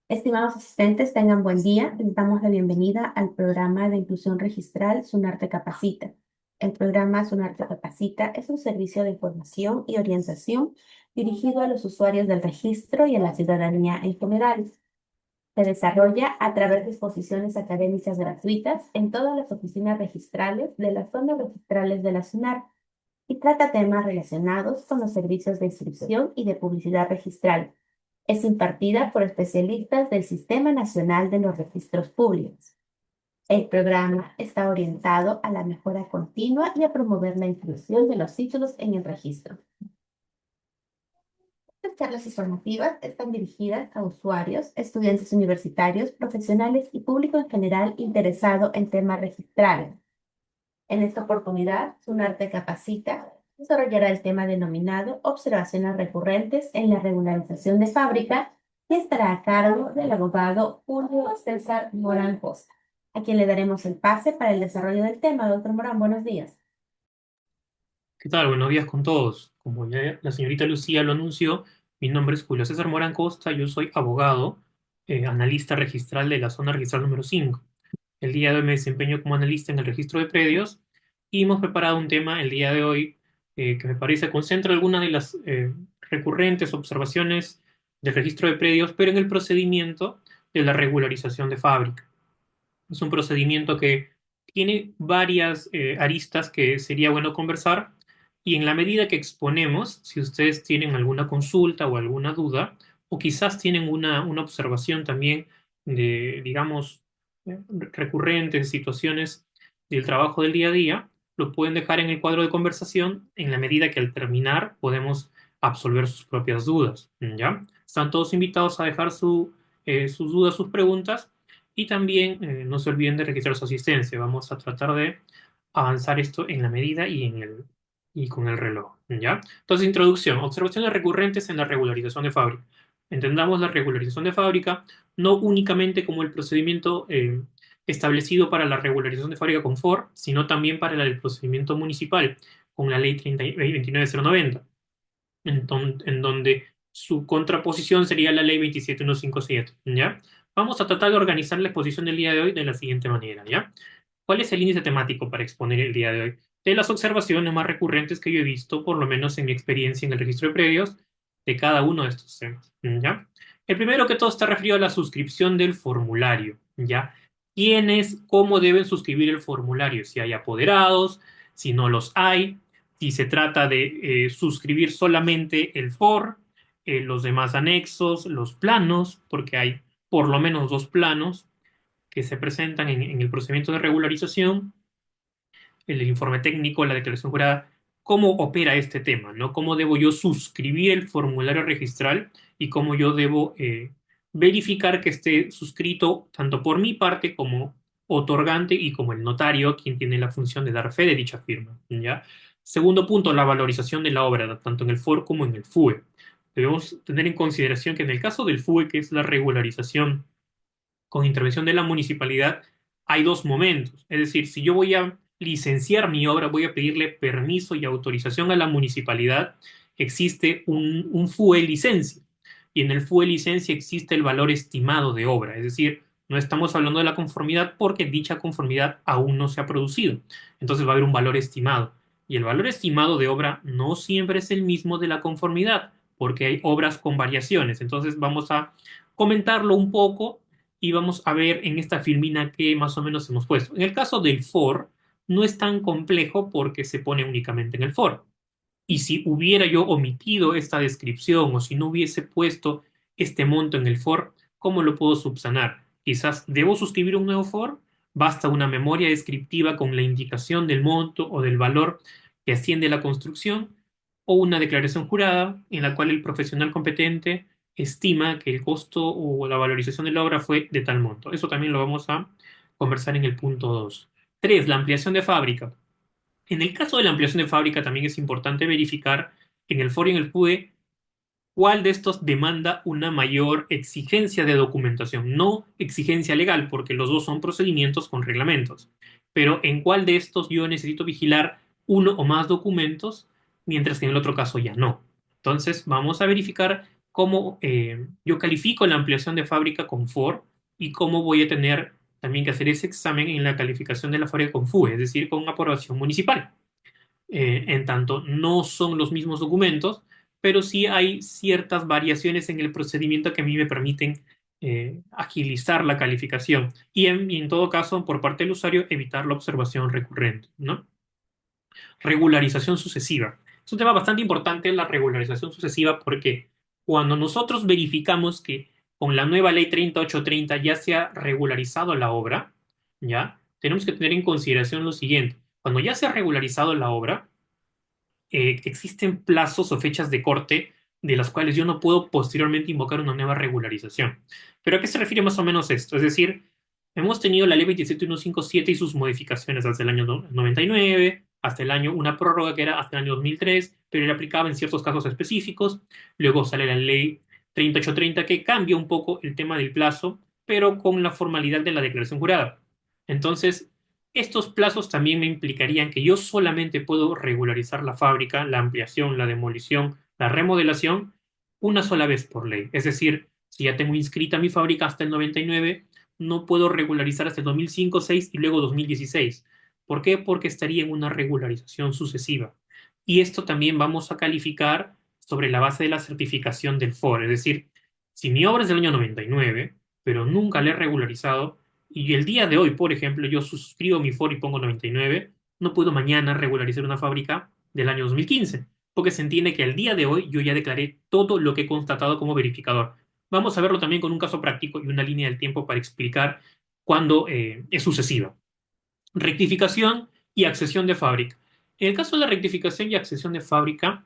Estimados asistentes, tengan buen día. Les damos la bienvenida al programa de inclusión registral Sunarte Capacita. El programa Sunarte Capacita es un servicio de información y orientación dirigido a los usuarios del registro y a la ciudadanía en general. Se desarrolla a través de exposiciones académicas gratuitas en todas las oficinas registrales de las zonas registrales de la SUNAR y trata temas relacionados con los servicios de inscripción y de publicidad registral. Es impartida por especialistas del Sistema Nacional de los Registros Públicos. El programa está orientado a la mejora continua y a promover la inclusión de los títulos en el registro. Las charlas informativas están dirigidas a usuarios, estudiantes universitarios, profesionales y público en general interesado en temas registrales. En esta oportunidad, SUNARTE Capacita desarrollará el tema denominado Observaciones recurrentes en la regularización de fábrica y estará a cargo del abogado Julio César Morán Costa, a quien le daremos el pase para el desarrollo del tema. Doctor Morán, buenos días. ¿Qué tal? Buenos días con todos. Como ya la señorita Lucía lo anunció, mi nombre es Julio César Morán Costa, yo soy abogado, analista registral de la zona registral número 5. El día de hoy me desempeño como analista en el registro de predios y hemos preparado un tema el día de hoy que me parece concentra algunas de las recurrentes observaciones del registro de predios, pero en el procedimiento de la regularización de fábrica. Es un procedimiento que tiene varias aristas que sería bueno conversar y en la medida que exponemos, si ustedes tienen alguna consulta o alguna duda, o quizás tienen una observación también de, digamos, recurrentes situaciones del trabajo del día a día, lo pueden dejar en el cuadro de conversación en la medida que al terminar podemos absolver sus propias dudas, ¿ya? Están todos invitados a dejar sus dudas, sus preguntas y también no se olviden de registrar su asistencia. Vamos a tratar de avanzar esto en la medida y con el reloj, ¿ya? Entonces, introducción. Observaciones recurrentes en la regularización de fábrica. Entendamos la regularización de fábrica no únicamente como el procedimiento establecido para la regularización de fábrica con FOR, sino también para el procedimiento municipal con la ley 29090, en donde su contraposición sería la ley 27157, ¿ya? Vamos a tratar de organizar la exposición del día de hoy de la siguiente manera, ¿ya? ¿Cuál es el índice temático para exponer el día de hoy? De las observaciones más recurrentes que yo he visto, por lo menos en mi experiencia en el registro de predios, de cada uno de estos temas, ¿ya? El primero que todo está referido a la suscripción del formulario, ¿ya? ¿Quiénes, cómo deben suscribir el formulario? Si hay apoderados, si no los hay, si se trata de suscribir solamente el FOR, los demás anexos, los planos, porque hay por lo menos dos planos que se presentan en el procedimiento de regularización, el informe técnico, la declaración jurada, cómo opera este tema, ¿no? Cómo debo yo suscribir el formulario registral y cómo yo debo verificar que esté suscrito tanto por mi parte como otorgante y como el notario, quien tiene la función de dar fe de dicha firma, ¿ya? Segundo punto, la valorización de la obra, tanto en el FOR como en el FUE. Debemos tener en consideración que en el caso del FUE, que es la regularización con intervención de la municipalidad, hay dos momentos. Es decir, si yo voy a licenciar mi obra, voy a pedirle permiso y autorización a la municipalidad, existe un FUE licencia. Y en el FUE licencia existe el valor estimado de obra. Es decir, no estamos hablando de la conformidad porque dicha conformidad aún no se ha producido. Entonces va a haber un valor estimado. Y el valor estimado de obra no siempre es el mismo de la conformidad, porque hay obras con variaciones. Entonces vamos a comentarlo un poco y vamos a ver en esta filmina qué más o menos hemos puesto. En el caso del for, no es tan complejo porque se pone únicamente en el for. Y si hubiera yo omitido esta descripción o si no hubiese puesto este monto en el for, ¿cómo lo puedo subsanar? Quizás debo suscribir un nuevo for, basta una memoria descriptiva con la indicación del monto o del valor que asciende a la construcción, o una declaración jurada en la cual el profesional competente estima que el costo o la valorización de la obra fue de tal monto. Eso también lo vamos a conversar en el punto 2. 3. La ampliación de fábrica. En el caso de la ampliación de fábrica también es importante verificar en el foro y en el FUE cuál de estos demanda una mayor exigencia de documentación, no exigencia legal, porque los dos son procedimientos con reglamentos, pero en cuál de estos yo necesito vigilar uno o más documentos, mientras que en el otro caso ya no. Entonces, vamos a verificar cómo yo califico la ampliación de fábrica con FOR y cómo voy a tener también que hacer ese examen en la calificación de la fábrica con FUE, es decir, con aprobación municipal. En tanto, no son los mismos documentos, pero sí hay ciertas variaciones en el procedimiento que a mí me permiten agilizar la calificación y en todo caso, por parte del usuario, evitar la observación recurrente, ¿no? Regularización sucesiva. Es un tema bastante importante la regularización sucesiva porque cuando nosotros verificamos que con la nueva ley 3830 ya se ha regularizado la obra, ¿ya? Tenemos que tener en consideración lo siguiente. Cuando ya se ha regularizado la obra, existen plazos o fechas de corte de las cuales yo no puedo posteriormente invocar una nueva regularización. ¿Pero a qué se refiere más o menos esto? Es decir, hemos tenido la ley 27157 y sus modificaciones hasta el año 99, hasta el año, una prórroga que era hasta el año 2003, pero era aplicaba en ciertos casos específicos. Luego sale la ley 3830 que cambia un poco el tema del plazo, pero con la formalidad de la declaración jurada. Entonces, estos plazos también me implicarían que yo solamente puedo regularizar la fábrica, la ampliación, la demolición, la remodelación una sola vez por ley. Es decir, si ya tengo inscrita mi fábrica hasta el 99, no puedo regularizar hasta el 2005, 6 y luego 2016. ¿Por qué? Porque estaría en una regularización sucesiva. Y esto también vamos a calificar sobre la base de la certificación del FOR. Es decir, si mi obra es del año 99, pero nunca la he regularizado, y el día de hoy, por ejemplo, yo suscribo mi FOR y pongo 99, no puedo mañana regularizar una fábrica del año 2015, porque se entiende que al día de hoy yo ya declaré todo lo que he constatado como verificador. Vamos a verlo también con un caso práctico y una línea del tiempo para explicar cuándo es sucesiva. Rectificación y accesión de fábrica. En el caso de la rectificación y accesión de fábrica,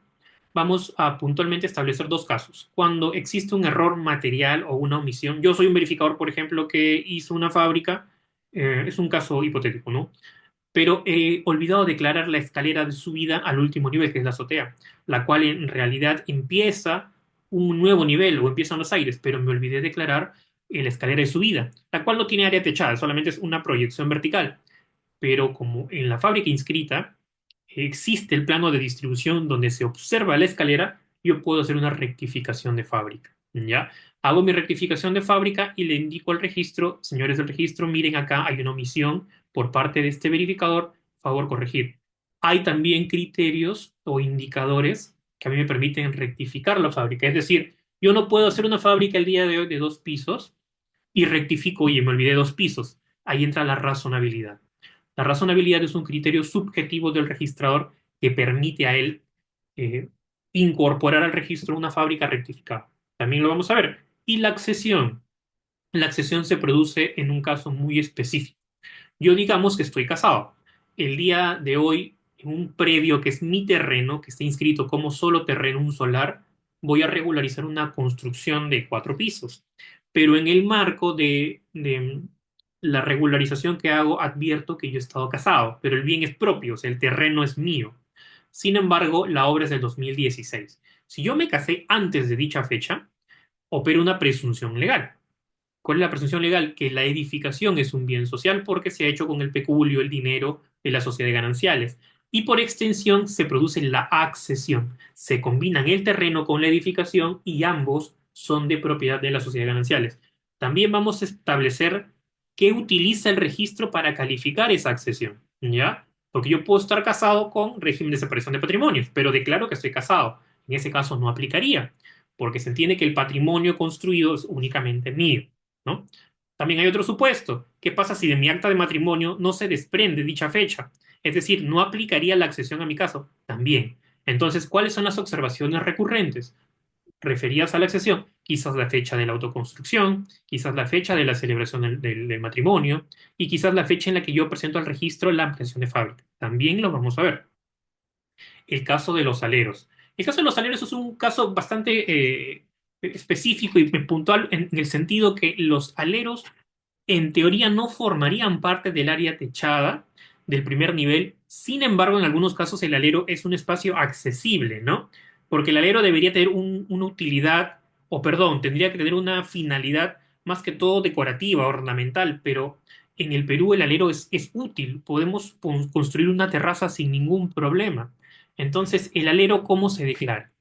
vamos a puntualmente establecer dos casos. Cuando existe un error material o una omisión, yo soy un verificador, por ejemplo, que hizo una fábrica, es un caso hipotético, ¿no? Pero he olvidado declarar la escalera de subida al último nivel, que es la azotea, la cual en realidad empieza un nuevo nivel o empiezan los aires, pero me olvidé declarar la escalera de subida, la cual no tiene área techada, solamente es una proyección vertical. Pero como en la fábrica inscrita existe el plano de distribución donde se observa la escalera, yo puedo hacer una rectificación de fábrica, ¿ya? Hago mi rectificación de fábrica y le indico al registro, señores del registro, miren acá, hay una omisión por parte de este verificador, favor corregir. Hay también criterios o indicadores que a mí me permiten rectificar la fábrica, es decir, yo no puedo hacer una fábrica el día de hoy de 2 pisos y rectifico, oye, me olvidé 2 pisos. Ahí entra la razonabilidad. La razonabilidad es un criterio subjetivo del registrador que permite a él eh, incorporar al registro una fábrica rectificada. También lo vamos a ver. Y la accesión. La accesión se produce en un caso muy específico. Yo digamos que estoy casado. El día de hoy, en un predio que es mi terreno, que está inscrito como solo terreno, un solar, voy a regularizar una construcción de 4 pisos. Pero en el marco de la regularización que hago, advierto que yo he estado casado, pero el bien es propio, o sea, el terreno es mío. Sin embargo, la obra es del 2016. Si yo me casé antes de dicha fecha, opero una presunción legal. ¿Cuál es la presunción legal? Que la edificación es un bien social porque se ha hecho con el peculio, el dinero de las sociedades gananciales. Y por extensión se produce la accesión. Se combinan el terreno con la edificación y ambos son de propiedad de las sociedades gananciales. También vamos a establecer qué utiliza el registro para calificar esa accesión, ¿ya? Porque yo puedo estar casado con régimen de separación de patrimonios, pero declaro que estoy casado. En ese caso no aplicaría, porque se entiende que el patrimonio construido es únicamente mío. ¿No? También hay otro supuesto. ¿Qué pasa si de mi acta de matrimonio no se desprende dicha fecha? Es decir, no aplicaría la accesión a mi caso. También. Entonces, ¿cuáles son las observaciones recurrentes referidas a la accesión? Quizás la fecha de la autoconstrucción, quizás la fecha de la celebración del matrimonio y quizás la fecha en la que yo presento al registro la ampliación de fábrica. También lo vamos a ver. El caso de los aleros. El caso de los aleros es un caso bastante específico y puntual en el sentido que los aleros en teoría no formarían parte del área techada del primer nivel. Sin embargo, en algunos casos el alero es un espacio accesible, ¿no? Porque el alero debería tener una utilidad, o perdón, tendría que tener una finalidad más que todo decorativa, ornamental, pero en el Perú el alero es útil. Podemos construir una terraza sin ningún problema. Entonces, ¿el alero cómo se declara?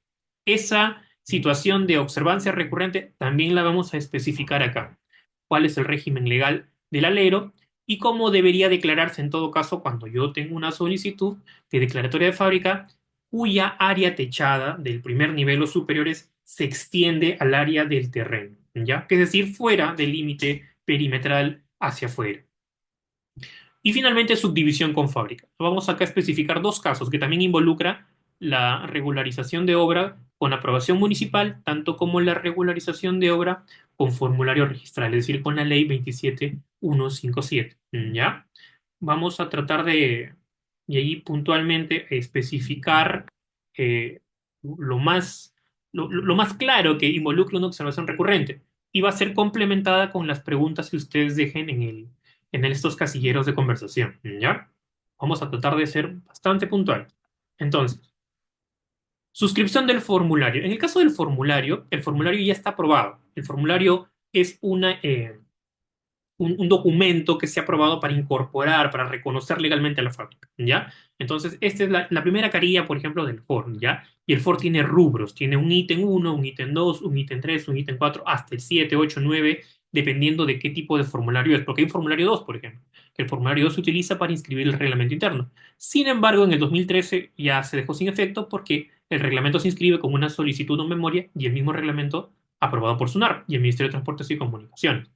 Esa Situación de observancia recurrente también la vamos a especificar acá. ¿Cuál es el régimen legal del alero y cómo debería declararse en todo caso cuando yo tengo una solicitud de declaratoria de fábrica cuya área techada del primer nivel o superiores se extiende al área del terreno, ¿ya? Es decir, fuera del límite perimetral hacia afuera. Y finalmente, subdivisión con fábrica. Vamos acá a especificar dos casos que también involucra la regularización de obra con aprobación municipal, tanto como la regularización de obra con formulario registral, es decir, con la ley 27157. ¿Ya? Vamos a tratar de ahí puntualmente especificar eh, lo más, lo más claro que involucre una observación recurrente y va a ser complementada con las preguntas que ustedes dejen en estos casilleros de conversación, ¿ya? Vamos a tratar de ser bastante puntual. Entonces, suscripción del formulario. En el caso del formulario, el formulario ya está aprobado. El formulario es un documento que se ha aprobado para incorporar, para reconocer legalmente a la fábrica, ¿ya? Entonces, esta es la primera carilla, por ejemplo, del FOR, ¿ya? Y el FOR tiene rubros, tiene un ítem 1, un ítem 2, un ítem 3, un ítem 4, hasta el 7, 8, 9, dependiendo de qué tipo de formulario es, porque hay un formulario 2, por ejemplo, que el formulario 2 se utiliza para inscribir el reglamento interno. Sin embargo, en el 2013 ya se dejó sin efecto porque el reglamento se inscribe como una solicitud o memoria y el mismo reglamento aprobado por SUNAR y el Ministerio de Transportes y Comunicaciones.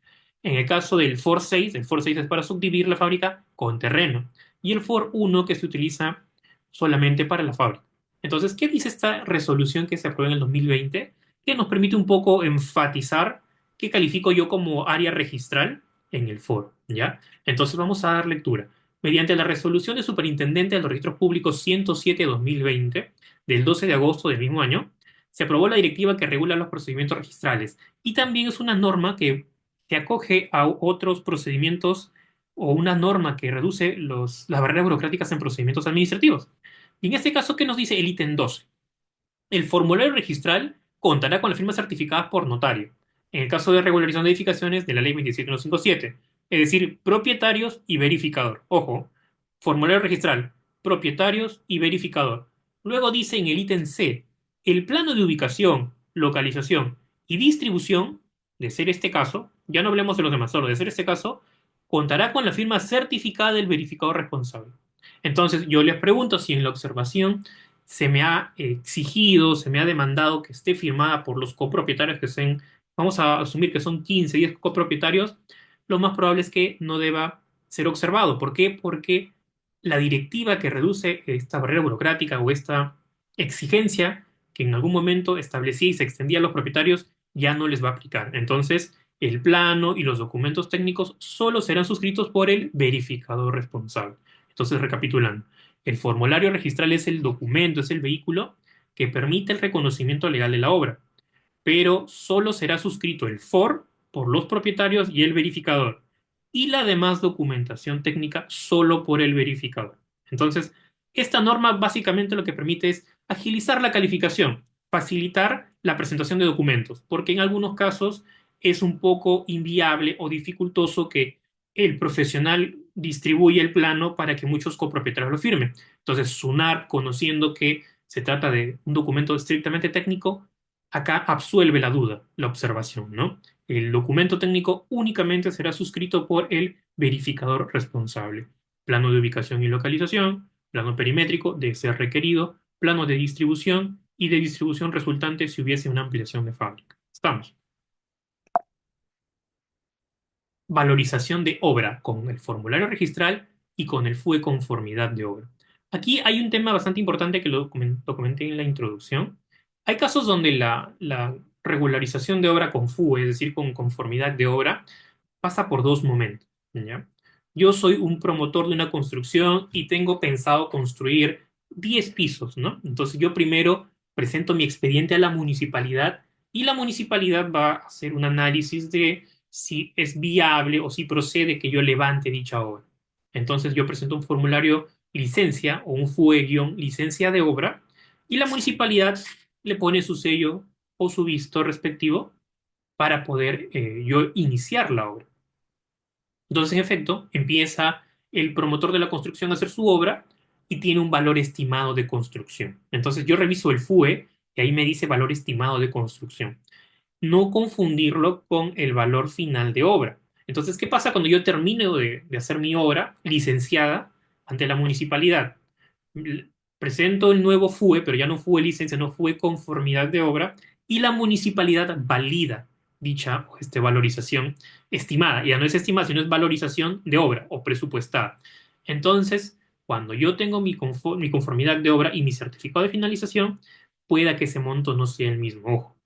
En el caso del FOR 6, el FOR 6 es para subdividir la fábrica con terreno y el FOR 1 que se utiliza solamente para la fábrica. Entonces, ¿qué dice esta resolución que se aprobó en el 2020? Que nos permite un poco enfatizar qué califico yo como área registral en el FOR, ¿ya? Entonces vamos a dar lectura. Mediante la resolución de Superintendente de los Registros Públicos 107-2020 del 12 de agosto del mismo año, se aprobó la directiva que regula los procedimientos registrales y también es una norma que se acoge a otros procedimientos o una norma que reduce las barreras burocráticas en procedimientos administrativos. Y en este caso, ¿qué nos dice el ítem 12? El formulario registral contará con las firmas certificadas por notario, en el caso de regularización de edificaciones de la ley 27157, es decir, propietarios y verificador. Ojo, formulario registral, propietarios y verificador. Luego dice en el ítem C, el plano de ubicación, localización y distribución, de ser este caso, ya no hablemos de los demás, solo de ser este caso, contará con la firma certificada del verificador responsable. Entonces, yo les pregunto si en la observación se me ha exigido, se me ha demandado que esté firmada por los copropietarios que sean, vamos a asumir que son 15, 10 copropietarios, lo más probable es que no deba ser observado. ¿Por qué? Porque la directiva que reduce esta barrera burocrática o esta exigencia que en algún momento establecía y se extendía a los propietarios ya no les va a aplicar. Entonces, el plano y los documentos técnicos solo serán suscritos por el verificador responsable. Entonces, recapitulando. El formulario registral es el documento, es el vehículo que permite el reconocimiento legal de la obra, pero solo será suscrito el FOR por los propietarios y el verificador, y la demás documentación técnica solo por el verificador. Entonces, esta norma básicamente lo que permite es agilizar la calificación, facilitar la presentación de documentos, porque en algunos casos es un poco inviable o dificultoso que el profesional distribuya el plano para que muchos copropietarios lo firmen. Entonces, SUNAR, conociendo que se trata de un documento estrictamente técnico, acá absuelve la duda, la observación, ¿no? El documento técnico únicamente será suscrito por el verificador responsable. Plano de ubicación y localización, plano perimétrico de ser requerido, plano de distribución y de distribución resultante si hubiese una ampliación de fábrica. Estamos. Valorización de obra con el formulario registral y con el FUE conformidad de obra. Aquí hay un tema bastante importante que lo comenté en la introducción. Hay casos donde la regularización de obra con FUE, es decir, con conformidad de obra, pasa por dos momentos, ¿ya? Yo soy un promotor de una construcción y tengo pensado construir 10 pisos, ¿no? Entonces yo primero presento mi expediente a la municipalidad y la municipalidad va a hacer un análisis de si es viable o si procede que yo levante dicha obra. Entonces yo presento un formulario licencia o un FUE-licencia de obra y la municipalidad le pone su sello o su visto respectivo para poder yo iniciar la obra. Entonces, en efecto, empieza el promotor de la construcción a hacer su obra y tiene un valor estimado de construcción. Entonces, yo reviso el FUE y ahí me dice valor estimado de construcción. No confundirlo con el valor final de obra. Entonces, ¿qué pasa cuando yo termino de hacer mi obra licenciada ante la municipalidad? L- Presento el nuevo FUE, pero ya no FUE licencia, no FUE conformidad de obra, y la municipalidad valida dicha valorización estimada. Ya no es estimada, sino es valorización de obra o presupuestada. Entonces, cuando yo tengo mi conformidad de obra y mi certificado de finalización, pueda que ese monto no sea el mismo. Ojo,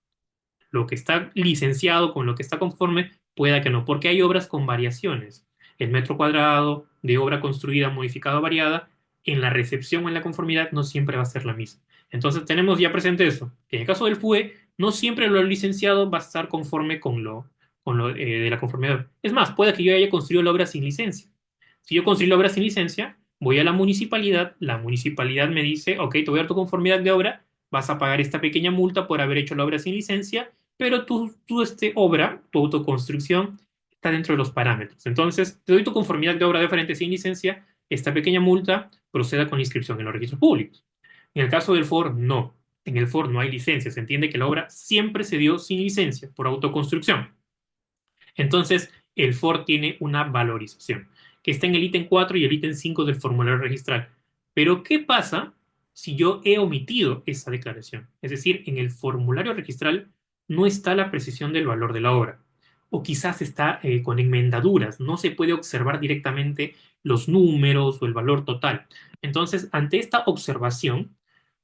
lo que está licenciado con lo que está conforme, pueda que no, porque hay obras con variaciones. El metro cuadrado de obra construida, modificada o variada, en la recepción o en la conformidad no siempre va a ser la misma. Entonces tenemos ya presente eso, que en el caso del FUE, no siempre lo licenciado va a estar conforme con lo de la conformidad. Es más, puede que yo haya construido la obra sin licencia. Si yo construí la obra sin licencia, voy a la municipalidad me dice, ok, te voy a dar tu conformidad de obra, vas a pagar esta pequeña multa por haber hecho la obra sin licencia, pero tu obra, tu autoconstrucción, está dentro de los parámetros. Entonces, te doy tu conformidad de obra de frente sin licencia, esta pequeña multa proceda con la inscripción en los registros públicos. En el caso del FOR, no. En el FOR no hay licencia. Se entiende que la obra siempre se dio sin licencia, por autoconstrucción. Entonces, el FOR tiene una valorización, que está en el ítem 4 y el ítem 5 del formulario registral. Pero, ¿qué pasa si yo he omitido esa declaración? Es decir, en el formulario registral no está la precisión del valor de la obra. O quizás está con enmendaduras, no se puede observar directamente los números o el valor total. Entonces, ante esta observación,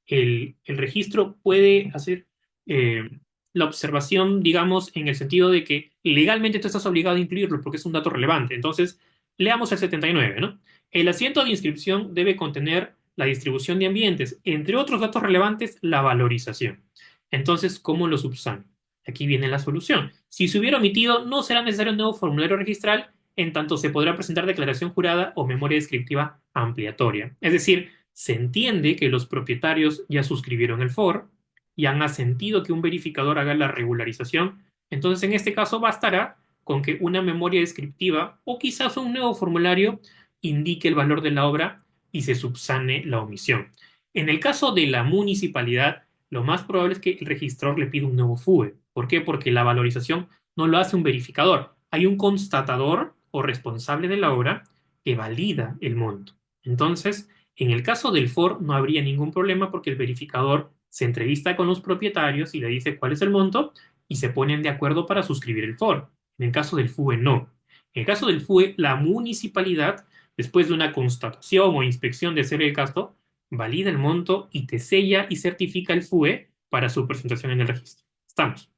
el registro puede hacer eh, la observación, digamos, en el sentido de que legalmente tú estás obligado a incluirlo porque es un dato relevante. Entonces, leamos el 79, ¿no? El asiento de inscripción debe contener la distribución de ambientes, entre otros datos relevantes, la valorización. Entonces, ¿cómo lo subsano? Aquí viene la solución. Si se hubiera omitido, no será necesario un nuevo formulario registral, en tanto se podrá presentar declaración jurada o memoria descriptiva ampliatoria. Es decir, se entiende que los propietarios ya suscribieron el FOR y han asentido que un verificador haga la regularización. Entonces, en este caso, bastará con que una memoria descriptiva o quizás un nuevo formulario indique el valor de la obra y se subsane la omisión. En el caso de la municipalidad, lo más probable es que el registrador le pida un nuevo FUE. ¿Por qué? Porque la valorización no lo hace un verificador. Hay un constatador o responsable de la obra que valida el monto. Entonces, en el caso del FOR no habría ningún problema porque el verificador se entrevista con los propietarios y le dice cuál es el monto y se ponen de acuerdo para suscribir el FOR. En el caso del FUE no. En el caso del FUE, la municipalidad, después de una constatación o inspección de ser el gasto, valida el monto y te sella y certifica el FUE para su presentación en el registro. Estamos.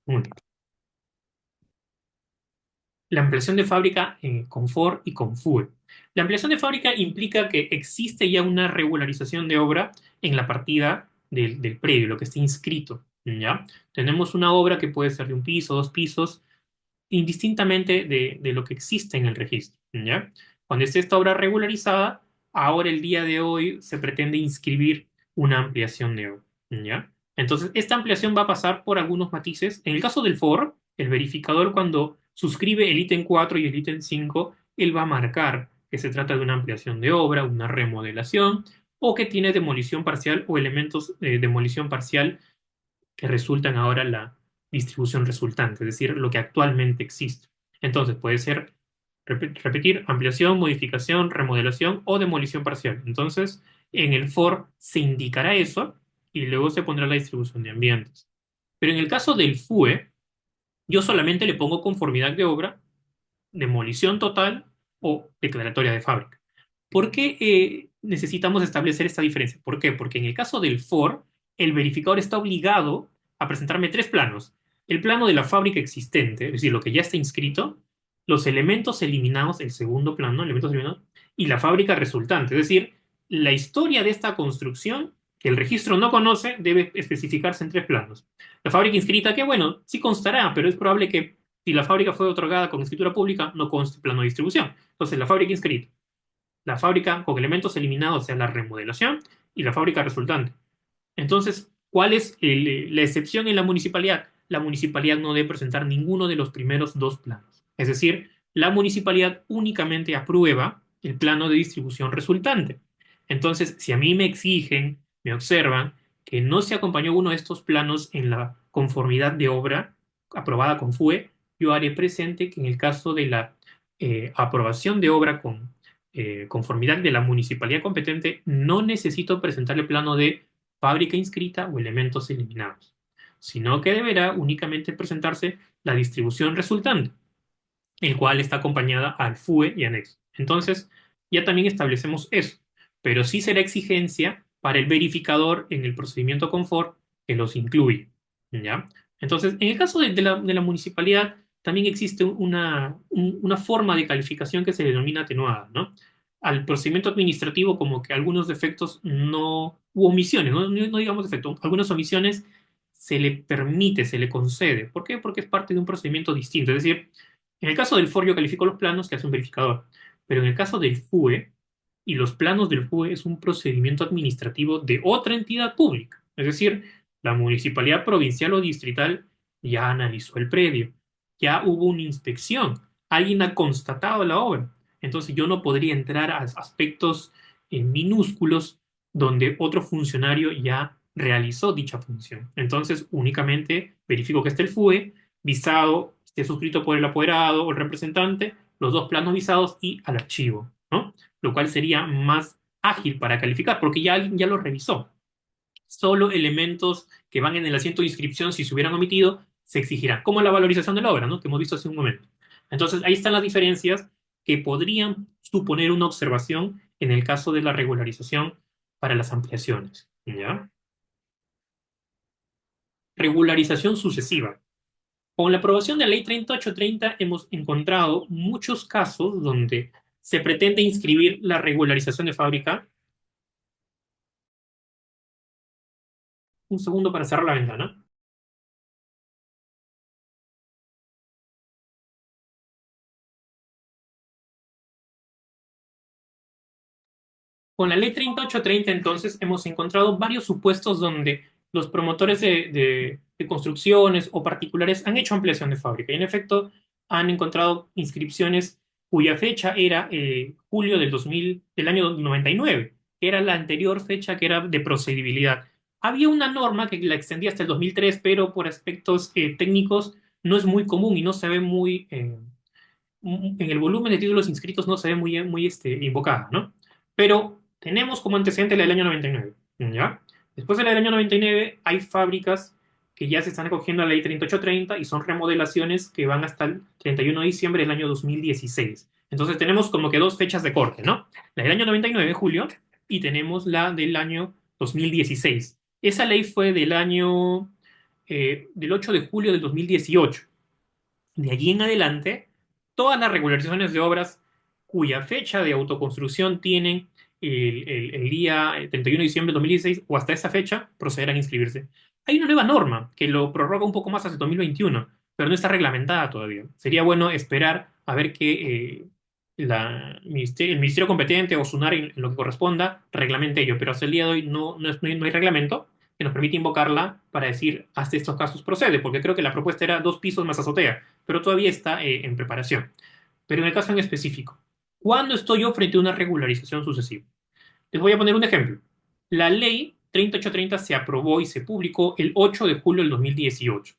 Muy bien. La ampliación de fábrica con FOR y con FUE. La ampliación de fábrica implica que existe ya una regularización de obra en la partida del predio, lo que está inscrito, ¿ya? Tenemos una obra que puede ser de un piso, dos pisos, indistintamente de lo que existe en el registro, ¿ya? Cuando esté esta obra regularizada, ahora el día de hoy se pretende inscribir una ampliación de obra, ¿ya? Entonces, esta ampliación va a pasar por algunos matices. En el caso del FOR, el verificador cuando suscribe el ítem 4 y el ítem 5, él va a marcar que se trata de una ampliación de obra, una remodelación, o que tiene demolición parcial o elementos de demolición parcial que resultan ahora la distribución resultante, es decir, lo que actualmente existe. Entonces puede ser, repetir, ampliación, modificación, remodelación o demolición parcial. Entonces, en el for se indicará eso y luego se pondrá la distribución de ambientes. Pero en el caso del FUE, yo solamente le pongo conformidad de obra, demolición total o declaratoria de fábrica. ¿Por qué necesitamos establecer esta diferencia? ¿Por qué? Porque en el caso del FOR, el verificador está obligado a presentarme tres planos. El plano de la fábrica existente, es decir, lo que ya está inscrito, los elementos eliminados, el segundo plano, elementos eliminados, y la fábrica resultante. Es decir, la historia de esta construcción que el registro no conoce debe especificarse en tres planos. La fábrica inscrita, que bueno, sí constará, pero es probable que si la fábrica fue otorgada con escritura pública, no conste plano de distribución. Entonces, la fábrica inscrita, la fábrica con elementos eliminados, o sea, la remodelación, y la fábrica resultante. Entonces, ¿cuál es la excepción en la municipalidad? La municipalidad no debe presentar ninguno de los primeros dos planos. Es decir, la municipalidad únicamente aprueba el plano de distribución resultante. Entonces, si a mí me exigen, me observan que no se acompañó uno de estos planos en la conformidad de obra aprobada con FUE, yo haré presente que en el caso de la aprobación de obra con conformidad de la municipalidad competente, no necesito presentar el plano de fábrica inscrita o elementos eliminados, sino que deberá únicamente presentarse la distribución resultante, el cual está acompañada al FUE y anexo. Entonces, ya también establecemos eso, pero sí será exigencia para el verificador en el procedimiento confort que los incluye, ¿ya? Entonces, en el caso de la municipalidad, también existe una forma de calificación que se denomina atenuada, ¿no? Al procedimiento administrativo, como que algunos defectos no, u omisiones, no digamos defectos, algunas omisiones se le permite, se le concede. ¿Por qué? Porque es parte de un procedimiento distinto. Es decir, en el caso del FOR yo califico los planos que hace un verificador, pero en el caso del FUE, y los planos del FUE es un procedimiento administrativo de otra entidad pública. Es decir, la municipalidad provincial o distrital ya analizó el predio, ya hubo una inspección, alguien ha constatado la obra. Entonces yo no podría entrar a aspectos minúsculos donde otro funcionario ya realizó dicha función. Entonces únicamente verifico que esté el FUE visado, esté suscrito por el apoderado o el representante, los dos planos visados y al archivo, ¿no? Lo cual sería más ágil para calificar, porque ya alguien ya lo revisó. Solo elementos que van en el asiento de inscripción, si se hubieran omitido, se exigirán, como la valorización de la obra, ¿no? Que hemos visto hace un momento. Entonces, ahí están las diferencias que podrían suponer una observación en el caso de la regularización para las ampliaciones, ¿ya? Regularización sucesiva. Con la aprobación de la ley 3830 hemos encontrado muchos casos donde se pretende inscribir la regularización de fábrica. Un segundo para cerrar la ventana. Con la ley 3830 entonces hemos encontrado varios supuestos donde los promotores de construcciones o particulares han hecho ampliación de fábrica y en efecto han encontrado inscripciones cuya fecha era julio del año 99, que era la anterior fecha que era de procedibilidad. Había una norma que la extendía hasta el 2003, pero por aspectos técnicos no es muy común y no se ve muy, en el volumen de títulos inscritos no se ve muy invocada, ¿no? Pero tenemos como antecedente la del año 99, ¿ya? Después de la del año 99 hay fábricas que ya se están acogiendo a la ley 3830 y son remodelaciones que van hasta el 31 de diciembre del año 2016. Entonces tenemos como que dos fechas de corte, ¿no? La del año 99, julio, y tenemos la del año 2016. Esa ley fue del 8 de julio del 2018. De allí en adelante, todas las regularizaciones de obras cuya fecha de autoconstrucción tienen el día 31 de diciembre de 2016 o hasta esa fecha, procederán a inscribirse. Hay una nueva norma que lo prorroga un poco más hasta 2021, pero no está reglamentada todavía. Sería bueno esperar a ver que el ministerio competente o SUNAR en lo que corresponda reglamente ello, pero hasta el día de hoy no hay reglamento que nos permite invocarla para decir hasta estos casos procede, porque creo que la propuesta era 2 pisos más azotea, pero todavía está en preparación. Pero en el caso en específico, ¿cuándo estoy yo frente a una regularización sucesiva? Les voy a poner un ejemplo. La ley 3830 se aprobó y se publicó el 8 de julio del 2018.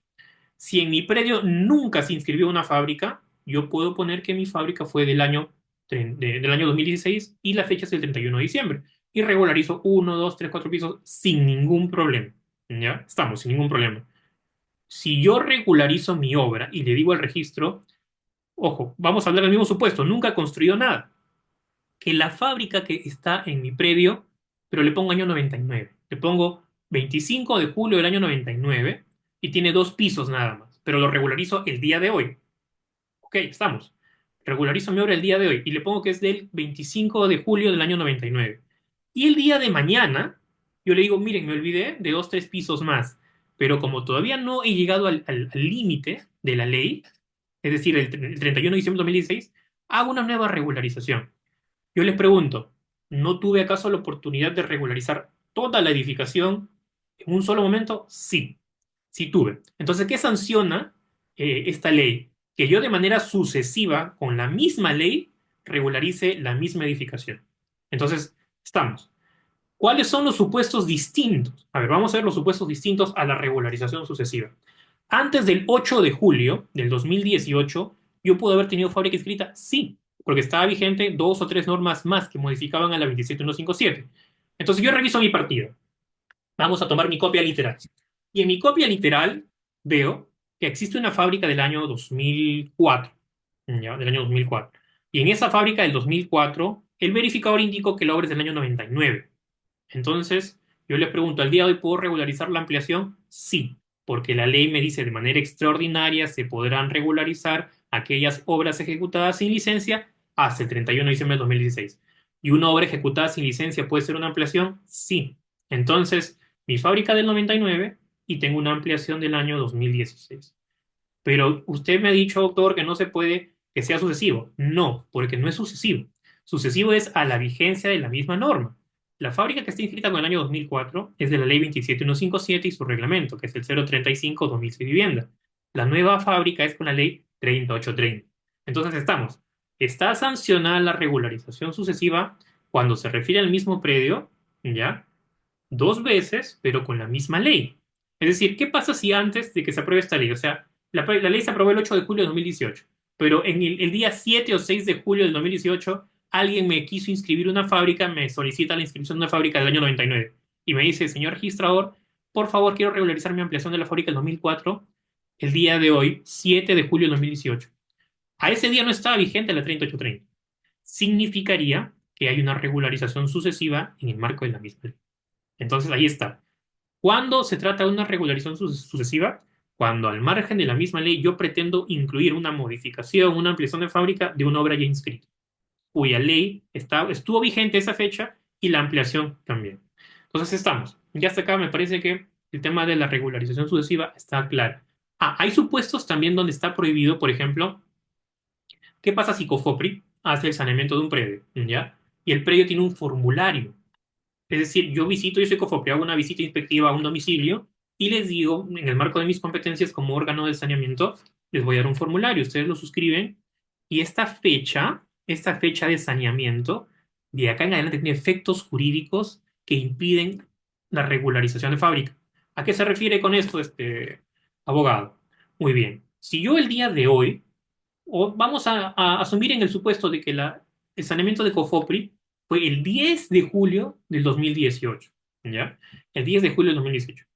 Si en mi predio nunca se inscribió una fábrica, yo puedo poner que mi fábrica fue del año 2016 y la fecha es el 31 de diciembre. Y regularizo 1, 2, 3, 4 pisos sin ningún problema. ¿Ya? Estamos, sin ningún problema. Si yo regularizo mi obra y le digo al registro, ojo, vamos a hablar del mismo supuesto, nunca construyó nada, que la fábrica que está en mi predio, pero le pongo año 99, le pongo 25 de julio del año 99 y tiene 2 pisos nada más, pero lo regularizo el día de hoy. Ok, estamos. Regularizo mi obra el día de hoy y le pongo que es del 25 de julio del año 99. Y el día de mañana, yo le digo, miren, me olvidé de 2, 3 pisos más, pero como todavía no he llegado al límite de la ley, es decir, el 31 de diciembre de 2016, hago una nueva regularización. Yo les pregunto, ¿no tuve acaso la oportunidad de regularizar toda la edificación en un solo momento? Sí, sí tuve. Entonces, ¿qué sanciona esta ley? Que yo de manera sucesiva, con la misma ley, regularice la misma edificación. Entonces, estamos. ¿Cuáles son los supuestos distintos? A ver, vamos a ver los supuestos distintos a la regularización sucesiva. Antes del 8 de julio del 2018, ¿yo pude haber tenido fábrica inscrita? Sí, porque estaba vigente dos o tres normas más que modificaban a la 27157. Entonces yo reviso mi partida. Vamos a tomar mi copia literal. Y en mi copia literal veo que existe una fábrica del año 2004, ¿ya? Del año 2004. Y en esa fábrica del 2004, el verificador indicó que la obra es del año 99. Entonces, yo les pregunto, ¿al día de hoy puedo regularizar la ampliación? Sí, porque la ley me dice de manera extraordinaria se podrán regularizar aquellas obras ejecutadas sin licencia hasta el 31 de diciembre de 2016. ¿Y una obra ejecutada sin licencia puede ser una ampliación? Sí. Entonces, mi fábrica del 99 y tengo una ampliación del año 2016. Pero usted me ha dicho, doctor, que no se puede que sea sucesivo. No, porque no es sucesivo. Sucesivo es a la vigencia de la misma norma. La fábrica que está inscrita con el año 2004 es de la ley 27157 y su reglamento, que es el 035-2006 vivienda. La nueva fábrica es con la ley 3830. Entonces está sancionada la regularización sucesiva cuando se refiere al mismo predio, ¿ya? Dos veces, pero con la misma ley. Es decir, ¿qué pasa si antes de que se apruebe esta ley? O sea, la ley se aprobó el 8 de julio de 2018, pero en el día 7 o 6 de julio del 2018, alguien me quiso inscribir una fábrica, me solicita la inscripción de una fábrica del año 99 y me dice, señor registrador, por favor, quiero regularizar mi ampliación de la fábrica del 2004 el día de hoy, 7 de julio del 2018. A ese día no estaba vigente la 3830. Significaría que hay una regularización sucesiva en el marco de la misma ley. Entonces ahí está. ¿Cuándo se trata de una regularización sucesiva? Cuando al margen de la misma ley yo pretendo incluir una modificación, una ampliación de fábrica de una obra ya inscrita, cuya ley estuvo vigente esa fecha y la ampliación también. Entonces estamos. Ya hasta acá me parece que el tema de la regularización sucesiva está claro. Hay supuestos también donde está prohibido, por ejemplo, ¿qué pasa si COFOPRI hace el saneamiento de un predio? ¿Ya? Y el predio tiene un formulario. Es decir, yo soy COFOPRI, hago una visita inspectiva a un domicilio y les digo, en el marco de mis competencias como órgano de saneamiento, les voy a dar un formulario, ustedes lo suscriben y esta fecha de saneamiento, de acá en adelante tiene efectos jurídicos que impiden la regularización de fábrica. ¿A qué se refiere con esto, este abogado? Muy bien. Si yo el día de hoy o vamos a asumir en el supuesto de que el saneamiento de COFOPRI fue el 10 de julio del 2018, ¿ya? El 10 de julio del 2018.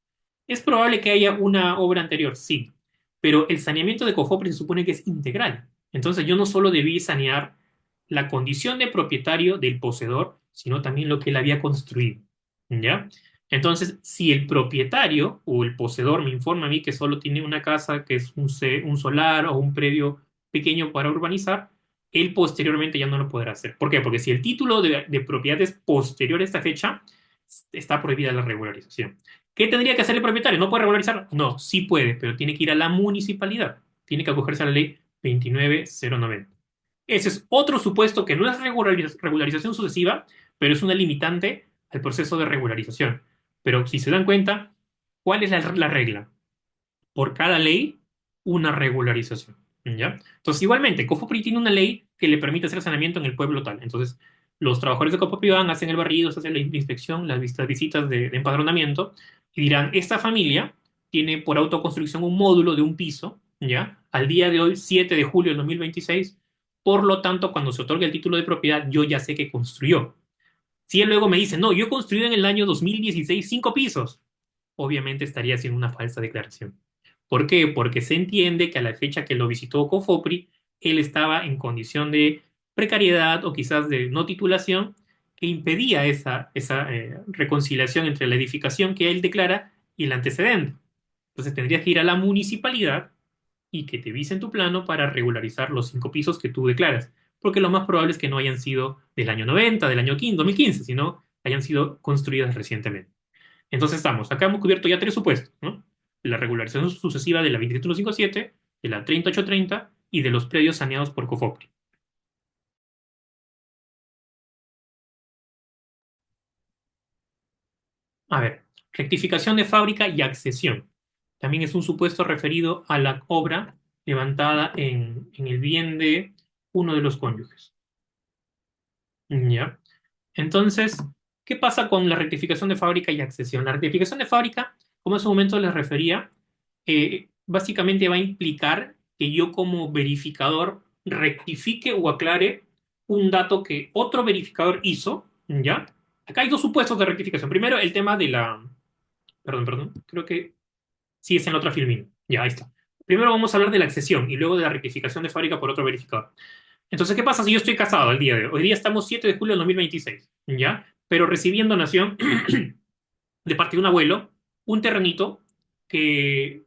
¿Es probable que haya una obra anterior? Sí, pero el saneamiento de COFOPRI se supone que es integral. Entonces yo no solo debí sanear la condición de propietario del poseedor, sino también lo que él había construido, ¿ya? Entonces, si el propietario o el poseedor me informa a mí que solo tiene una casa, que es un solar o un predio pequeño para urbanizar, él posteriormente ya no lo podrá hacer. ¿Por qué? Porque si el título de propiedad es posterior a esta fecha, está prohibida la regularización. ¿Qué tendría que hacer el propietario? ¿No puede regularizar? No, sí puede, pero tiene que ir a la municipalidad. Tiene que acogerse a la ley 29090. Ese es otro supuesto que no es regularización sucesiva, pero es una limitante al proceso de regularización. Pero si se dan cuenta, ¿cuál es la regla? Por cada ley, una regularización. ¿Ya? Entonces, igualmente, Cofopri tiene una ley que le permite hacer saneamiento en el pueblo tal. Entonces, los trabajadores de Cofopri van, hacen el barrido, se hacen la inspección, las visitas de empadronamiento, y dirán, esta familia tiene por autoconstrucción un módulo de un piso, ¿ya? Al día de hoy, 7 de julio del 2026, por lo tanto, cuando se otorga el título de propiedad, yo ya sé que construyó. Si él luego me dice, no, yo he construido en el año 2016 cinco pisos, obviamente estaría haciendo una falsa declaración. ¿Por qué? Porque se entiende que a la fecha que lo visitó Cofopri, él estaba en condición de precariedad o quizás de no titulación que impedía esa reconciliación entre la edificación que él declara y el antecedente. Entonces tendrías que ir a la municipalidad y que te visen tu plano para regularizar los cinco pisos que tú declaras. Porque lo más probable es que no hayan sido del año 90, del año 15, 2015, sino hayan sido construidas recientemente. Entonces acá hemos cubierto ya tres supuestos, ¿no? La regularización sucesiva de la 27157, de la 3830 y de los predios saneados por COFOPRI. A ver, rectificación de fábrica y accesión. También es un supuesto referido a la obra levantada en el bien de uno de los cónyuges. ¿Ya? Entonces, ¿qué pasa con la rectificación de fábrica y accesión? La rectificación de fábrica, como en su momento les refería, básicamente va a implicar que yo como verificador rectifique o aclare un dato que otro verificador hizo, ¿ya? Acá hay dos supuestos de rectificación. Primero, el tema de la... Perdón, creo que sí es en la otra filmina. Ya, ahí está. Primero vamos a hablar de la accesión y luego de la rectificación de fábrica por otro verificador. Entonces, ¿qué pasa si yo estoy casado el día de hoy? Hoy día estamos 7 de julio de 2026, ¿ya? Pero recibí en donación de parte de un abuelo un terrenito que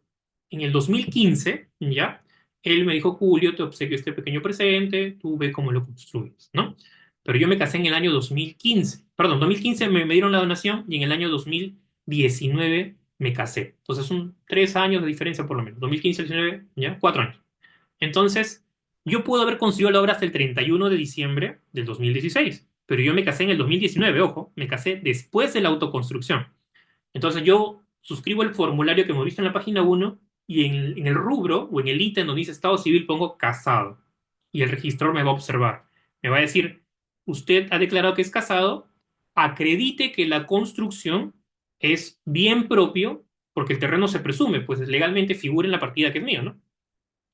en el 2015, ¿ya? Él me dijo, Julio, te obsequio este pequeño presente, tú ve cómo lo construyes, ¿no? Pero yo me casé en el año 2015, perdón, 2015 me dieron la donación y en el año 2019 me casé. Entonces son 3 años de diferencia por lo menos, 2015 19, ¿ya? 4 años. Entonces, yo puedo haber construido la obra hasta el 31 de diciembre del 2016, pero yo me casé en el 2019, ojo, me casé después de la autoconstrucción. Entonces yo suscribo el formulario que hemos visto en la página 1 y en el rubro o en el ítem donde dice Estado Civil pongo casado. Y el registrador me va a observar. Me va a decir, usted ha declarado que es casado, acredite que la construcción es bien propio, porque el terreno se presume, pues legalmente figura en la partida que es mío, ¿no?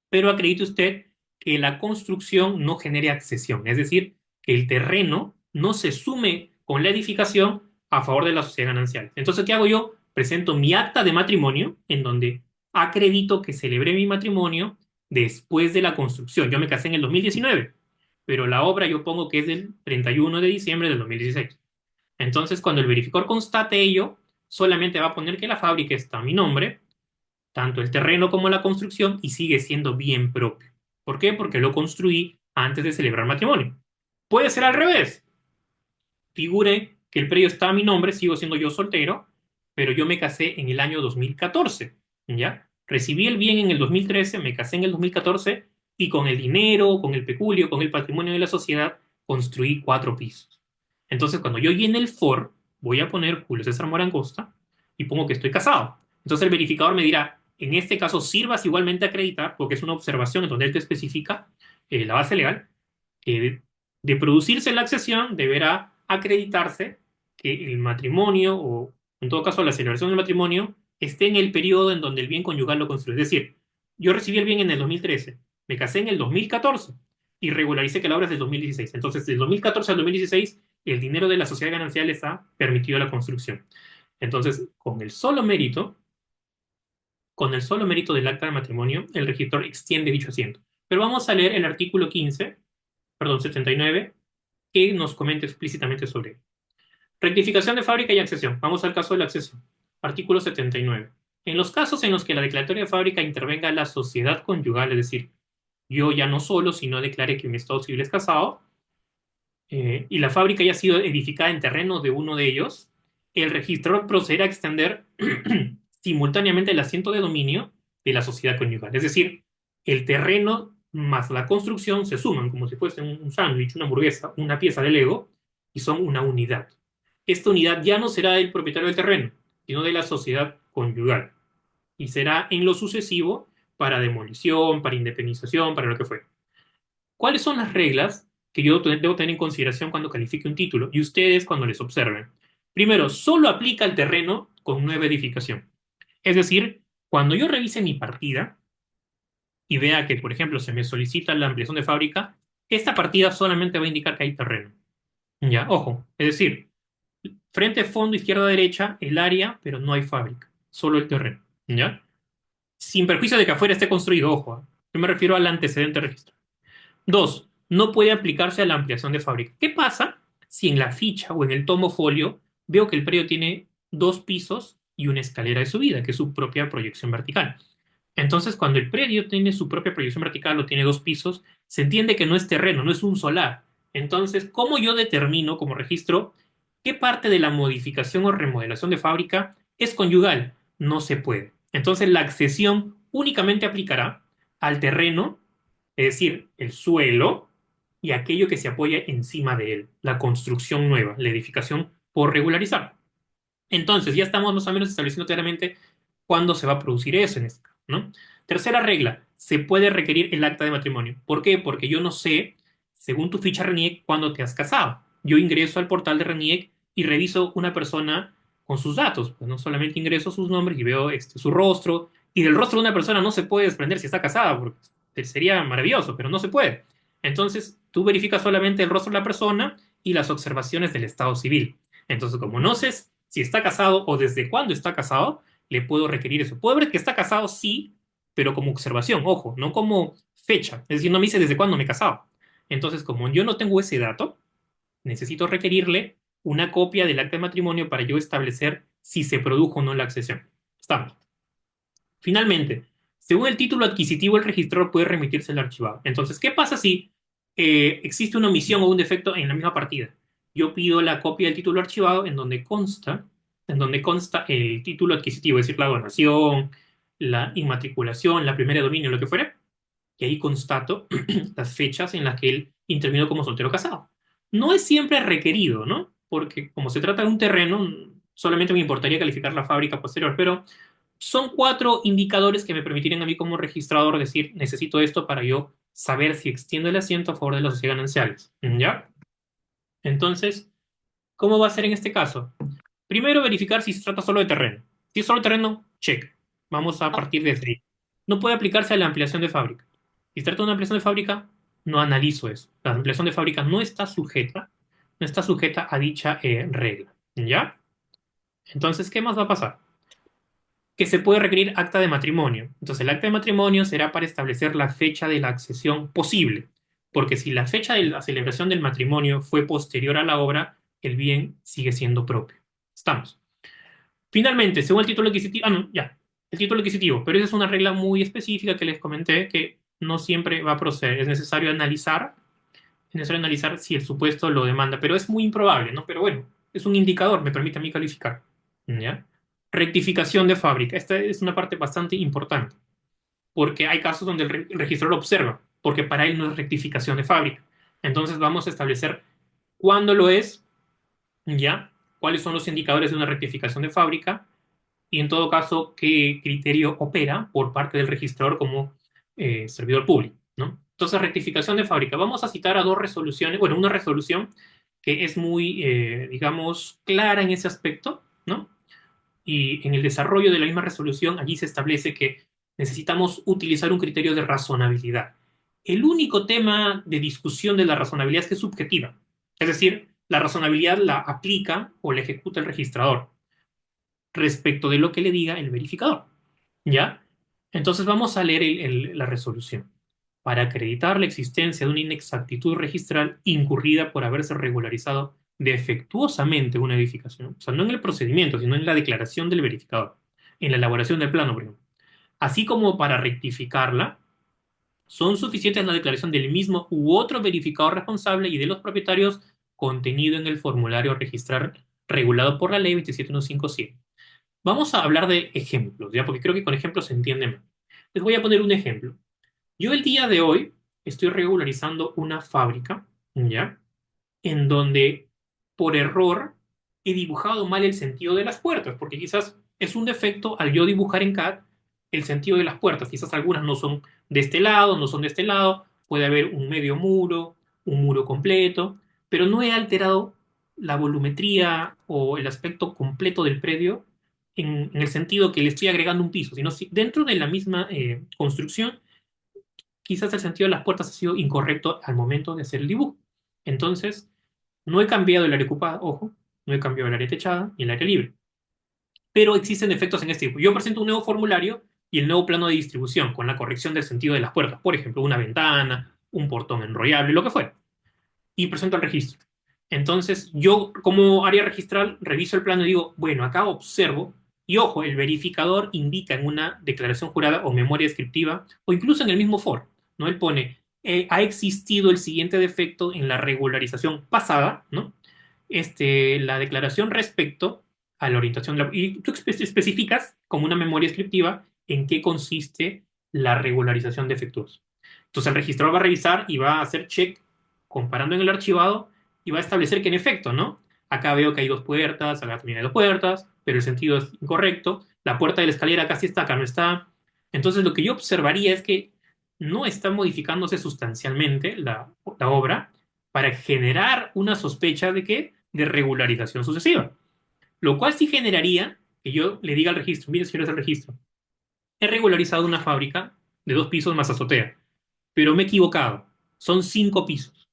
Pero acredite usted que la construcción no genere accesión, es decir, que el terreno no se sume con la edificación a favor de la sociedad ganancial. Entonces, ¿qué hago yo? Presento mi acta de matrimonio en donde acredito que celebré mi matrimonio después de la construcción. Yo me casé en el 2019, pero la obra yo pongo que es del 31 de diciembre del 2016. Entonces, cuando el verificador constate ello, solamente va a poner que la fábrica está a mi nombre, tanto el terreno como la construcción, y sigue siendo bien propio. ¿Por qué? Porque lo construí antes de celebrar matrimonio. Puede ser al revés. Figure que el predio está a mi nombre, sigo siendo yo soltero, pero yo me casé en el año 2014, ¿ya? Recibí el bien en el 2013, me casé en el 2014 y con el dinero, con el peculio, con el patrimonio de la sociedad, construí 4 pisos. Entonces, cuando yo llene el FOR, voy a poner Julio César Morangosta y pongo que estoy casado. Entonces el verificador me dirá, en este caso sirvas igualmente a acreditar, porque es una observación en donde él te especifica la base legal, que de producirse la accesión deberá acreditarse que el matrimonio, o en todo caso la celebración del matrimonio, esté en el periodo en donde el bien conyugal lo construye. Es decir, yo recibí el bien en el 2013, me casé en el 2014 y regularicé que la obra es del 2016. Entonces, del 2014 al 2016, el dinero de la sociedad ganancial les ha permitido la construcción. Entonces, con el solo mérito del acta de matrimonio, el registro extiende dicho asiento. Pero vamos a leer el artículo 15, perdón, 79, que nos comenta explícitamente sobre ello. Rectificación de fábrica y accesión. Vamos al caso de la accesión. Artículo 79. En los casos en los que la declaratoria de fábrica intervenga la sociedad conyugal, es decir, yo ya no solo, sino declaré que mi estado civil es casado, y la fábrica ya ha sido edificada en terreno de uno de ellos, el registrador procederá a extender simultáneamente el asiento de dominio de la sociedad conyugal. Es decir, el terreno más la construcción se suman como si fuese un sándwich, una hamburguesa, una pieza de Lego, y son una unidad. Esta unidad ya no será del propietario del terreno, sino de la sociedad conyugal. Y será en lo sucesivo para demolición, para independización, para lo que fuera. ¿Cuáles son las reglas que yo debo tener en consideración cuando califique un título y ustedes cuando les observen? Primero, solo aplica el terreno con nueva edificación. Es decir, cuando yo revise mi partida y vea que, por ejemplo, se me solicita la ampliación de fábrica, esta partida solamente va a indicar que hay terreno. Ya, ojo, es decir, frente, fondo, izquierda, derecha, el área, pero no hay fábrica, solo el terreno. ¿Ya? Sin perjuicio de que afuera esté construido, ojo. Yo me refiero al antecedente registrado. Dos, no puede aplicarse a la ampliación de fábrica. ¿Qué pasa si en la ficha o en el tomo folio veo que el predio tiene 2 pisos y una escalera de subida, que es su propia proyección vertical? Entonces, cuando el predio tiene su propia proyección vertical o tiene 2 pisos, se entiende que no es terreno, no es un solar. Entonces, ¿cómo yo determino como registro qué parte de la modificación o remodelación de fábrica es conyugal? No se puede. Entonces, la accesión únicamente aplicará al terreno, es decir, el suelo y aquello que se apoya encima de él, la construcción nueva, la edificación por regularizar. Entonces, ya estamos más o menos estableciendo claramente cuándo se va a producir eso en este caso, ¿no? Tercera regla, se puede requerir el acta de matrimonio. ¿Por qué? Porque yo no sé, según tu ficha RENIEC, cuándo te has casado. Yo ingreso al portal de RENIEC y reviso una persona con sus datos. Pues no solamente ingreso sus nombres y veo su rostro. Y del rostro de una persona no se puede desprender si está casada, porque sería maravilloso, pero no se puede. Entonces, tú verificas solamente el rostro de la persona y las observaciones del estado civil. Entonces, como no sé si está casado o desde cuándo está casado, le puedo requerir eso. Puedo ver que está casado, sí, pero como observación, ojo, no como fecha. Es decir, no me dice desde cuándo me he casado. Entonces, como yo no tengo ese dato, necesito requerirle una copia del acta de matrimonio para yo establecer si se produjo o no la accesión. Estamos. Finalmente, según el título adquisitivo, el registrador puede remitirse el archivado. Entonces, ¿qué pasa si existe una omisión o un defecto en la misma partida? Yo pido la copia del título archivado en donde consta el título adquisitivo, es decir, la donación, la inmatriculación, la primera de dominio, lo que fuera, y ahí constato las fechas en las que él intervino como soltero casado. No es siempre requerido, ¿no? Porque como se trata de un terreno, solamente me importaría calificar la fábrica posterior, pero son cuatro indicadores que me permitirían a mí como registrador decir, necesito esto para yo saber si extiendo el asiento a favor de las sociedades gananciales. ¿Ya? Entonces, ¿cómo va a ser en este caso? Primero, verificar si se trata solo de terreno. Si es solo terreno, check. Vamos a partir desde ahí. No puede aplicarse a la ampliación de fábrica. Si se trata de una ampliación de fábrica, no analizo eso. La ampliación de fábrica no está sujeta a dicha regla. ¿Ya? Entonces, ¿qué más va a pasar? Que se puede requerir acta de matrimonio. Entonces, el acta de matrimonio será para establecer la fecha de la accesión posible, porque si la fecha de la celebración del matrimonio fue posterior a la obra, el bien sigue siendo propio. Estamos. Finalmente, según el título adquisitivo, no, ya, el título adquisitivo, pero esa es una regla muy específica que les comenté que no siempre va a proceder. Es necesario analizar si el supuesto lo demanda, pero es muy improbable, ¿no? Pero bueno, es un indicador, me permite a mí calificar. ¿Ya? Rectificación de fábrica. Esta es una parte bastante importante, porque hay casos donde el registrador observa, porque para él no es rectificación de fábrica. Entonces vamos a establecer cuándo lo es, ¿ya? Cuáles son los indicadores de una rectificación de fábrica y en todo caso qué criterio opera por parte del registrador como servidor público, ¿no? Entonces, rectificación de fábrica. Vamos a citar a dos resoluciones, bueno, una resolución que es muy, digamos, clara en ese aspecto, ¿no? Y en el desarrollo de la misma resolución, allí se establece que necesitamos utilizar un criterio de razonabilidad. El único tema de discusión de la razonabilidad es que es subjetiva. Es decir, la razonabilidad la aplica o la ejecuta el registrador respecto de lo que le diga el verificador. ¿Ya? Entonces vamos a leer la resolución. Para acreditar la existencia de una inexactitud registral incurrida por haberse regularizado defectuosamente una edificación, o sea, no en el procedimiento, sino en la declaración del verificador, en la elaboración del plano, por ejemplo, así como para rectificarla, son suficientes la declaración del mismo u otro verificador responsable y de los propietarios contenido en el formulario registral regulado por la ley 27157. Vamos a hablar de ejemplos, ¿ya? Porque creo que con ejemplos se entiende más. Les voy a poner un ejemplo. Yo el día de hoy estoy regularizando una fábrica, ¿ya? En donde por error he dibujado mal el sentido de las puertas, porque quizás es un defecto al yo dibujar en CAD el sentido de las puertas. Quizás algunas no son de este lado, no son de este lado, puede haber un medio muro, un muro completo, pero no he alterado la volumetría o el aspecto completo del predio en el sentido que le estoy agregando un piso, sino si dentro de la misma construcción quizás el sentido de las puertas ha sido incorrecto al momento de hacer el dibujo. Entonces, no he cambiado el área ocupada, ojo, no he cambiado el área techada ni el área libre. Pero existen defectos en este dibujo. Yo presento un nuevo formulario y el nuevo plano de distribución con la corrección del sentido de las puertas. Por ejemplo, una ventana, un portón enrollable, lo que fuera. Y presento el registro. Entonces, yo como área registral reviso el plano y digo, bueno, acá observo, y ojo, el verificador indica en una declaración jurada o memoria descriptiva, o incluso en el mismo foro, ¿no? Él pone, ha existido el siguiente defecto en la regularización pasada, ¿no? La declaración respecto a la orientación, y tú especificas como una memoria descriptiva en qué consiste la regularización defectuosa. Entonces el registrador va a revisar y va a hacer check comparando en el archivado y va a establecer que en efecto, ¿no? Acá veo que hay dos puertas, acá también hay dos puertas, pero el sentido es incorrecto. La puerta de la escalera acá sí está, acá no está. Entonces lo que yo observaría es que no está modificándose sustancialmente la obra para generar una sospecha de que de regularización sucesiva, lo cual sí generaría que yo le diga al registro, mire señores del registro, he regularizado una fábrica de 2 pisos más azotea, pero me he equivocado, son 5 pisos.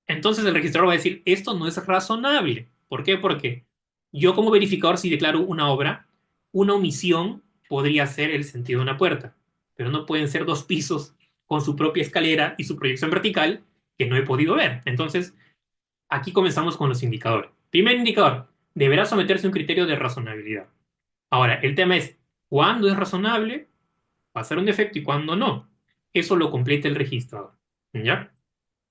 Entonces el registrador va a decir, esto no es razonable. ¿Por qué? Porque yo como verificador, si declaro una obra, una omisión podría ser el sentido de una puerta, pero no pueden ser 2 pisos con su propia escalera y su proyección vertical que no he podido ver. Entonces, aquí comenzamos con los indicadores. Primer indicador, deberá someterse a un criterio de razonabilidad. Ahora, el tema es, ¿cuándo es razonable pasar un defecto y cuándo no? Eso lo completa el registrador. ¿Ya?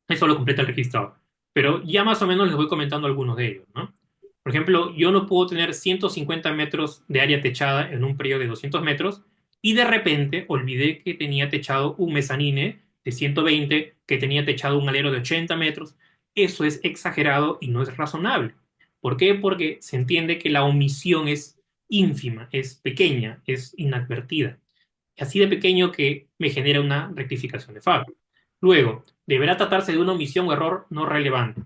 Eso lo completa el registrador. Pero ya más o menos les voy comentando algunos de ellos, ¿no? Por ejemplo, yo no puedo tener 150 metros de área techada en un periodo de 200 metros y de repente olvidé que tenía techado un mezanine de 120, que tenía techado un alero de 80 metros. Eso es exagerado y no es razonable. ¿Por qué? Porque se entiende que la omisión es ínfima, es pequeña, es inadvertida. Así de pequeño que me genera una rectificación de fábrica. Luego, deberá tratarse de una omisión o error no relevante.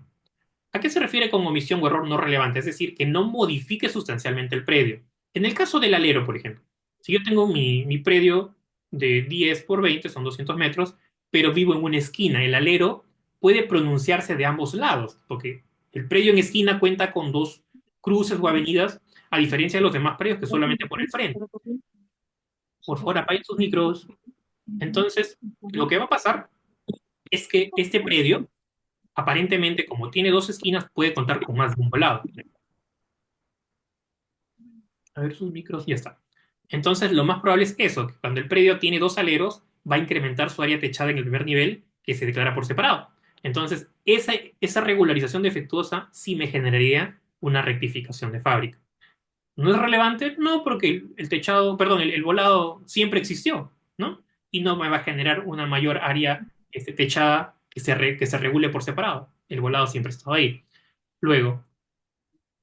¿A qué se refiere con omisión o error no relevante? Es decir, que no modifique sustancialmente el predio. En el caso del alero, por ejemplo, si yo tengo mi predio de 10 por 20, son 200 metros, pero vivo en una esquina, el alero puede pronunciarse de ambos lados, porque el predio en esquina cuenta con 2 cruces o avenidas, a diferencia de los demás predios que solamente por el frente. Por favor, apaguen sus micros. Entonces, lo que va a pasar es que este predio, aparentemente, como tiene 2 esquinas, puede contar con más de un volado. A ver sus micros, ya está. Entonces, lo más probable es eso, que cuando el predio tiene 2 aleros, va a incrementar su área techada en el primer nivel, que se declara por separado. Entonces, esa regularización defectuosa sí me generaría una rectificación de fábrica. ¿No es relevante? No, porque el techado, perdón, el volado siempre existió, ¿no? Y no me va a generar una mayor área techada que se regule por separado. El volado siempre estaba ahí. Luego,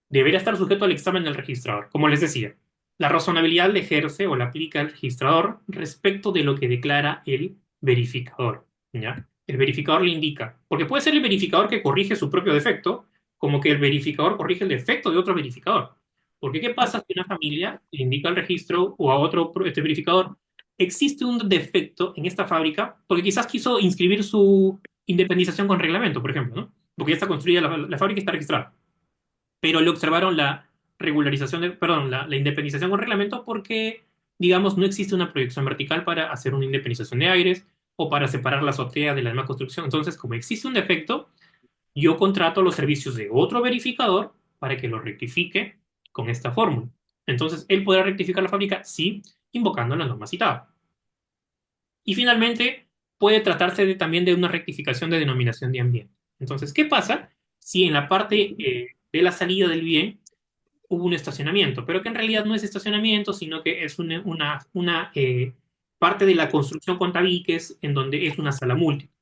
debería estar sujeto al examen del registrador. Como les decía, la razonabilidad la ejerce o la aplica el registrador respecto de lo que declara el verificador, ¿ya? El verificador le indica, porque puede ser el verificador que corrige su propio defecto, como que el verificador corrige el defecto de otro verificador. Porque ¿qué pasa si una familia le indica al registro o a otro verificador, existe un defecto en esta fábrica, porque quizás quiso inscribir su independización con reglamento, por ejemplo, ¿no? Porque ya está construida la fábrica y está registrada, pero le observaron la regularización, perdón, la independización con reglamento porque, digamos, no existe una proyección vertical para hacer una independización de aires o para separar la azotea de la demás construcción. Entonces, como existe un defecto, yo contrato los servicios de otro verificador para que lo rectifique con esta fórmula. Entonces, él podrá rectificar la fábrica, sí, invocando la norma citada. Y finalmente, puede tratarse también de una rectificación de denominación de ambiente. Entonces, ¿qué pasa si en la parte de la salida del bien hubo un estacionamiento, pero que en realidad no es estacionamiento, sino que es una parte de la construcción con tabiques en donde es una sala múltiple?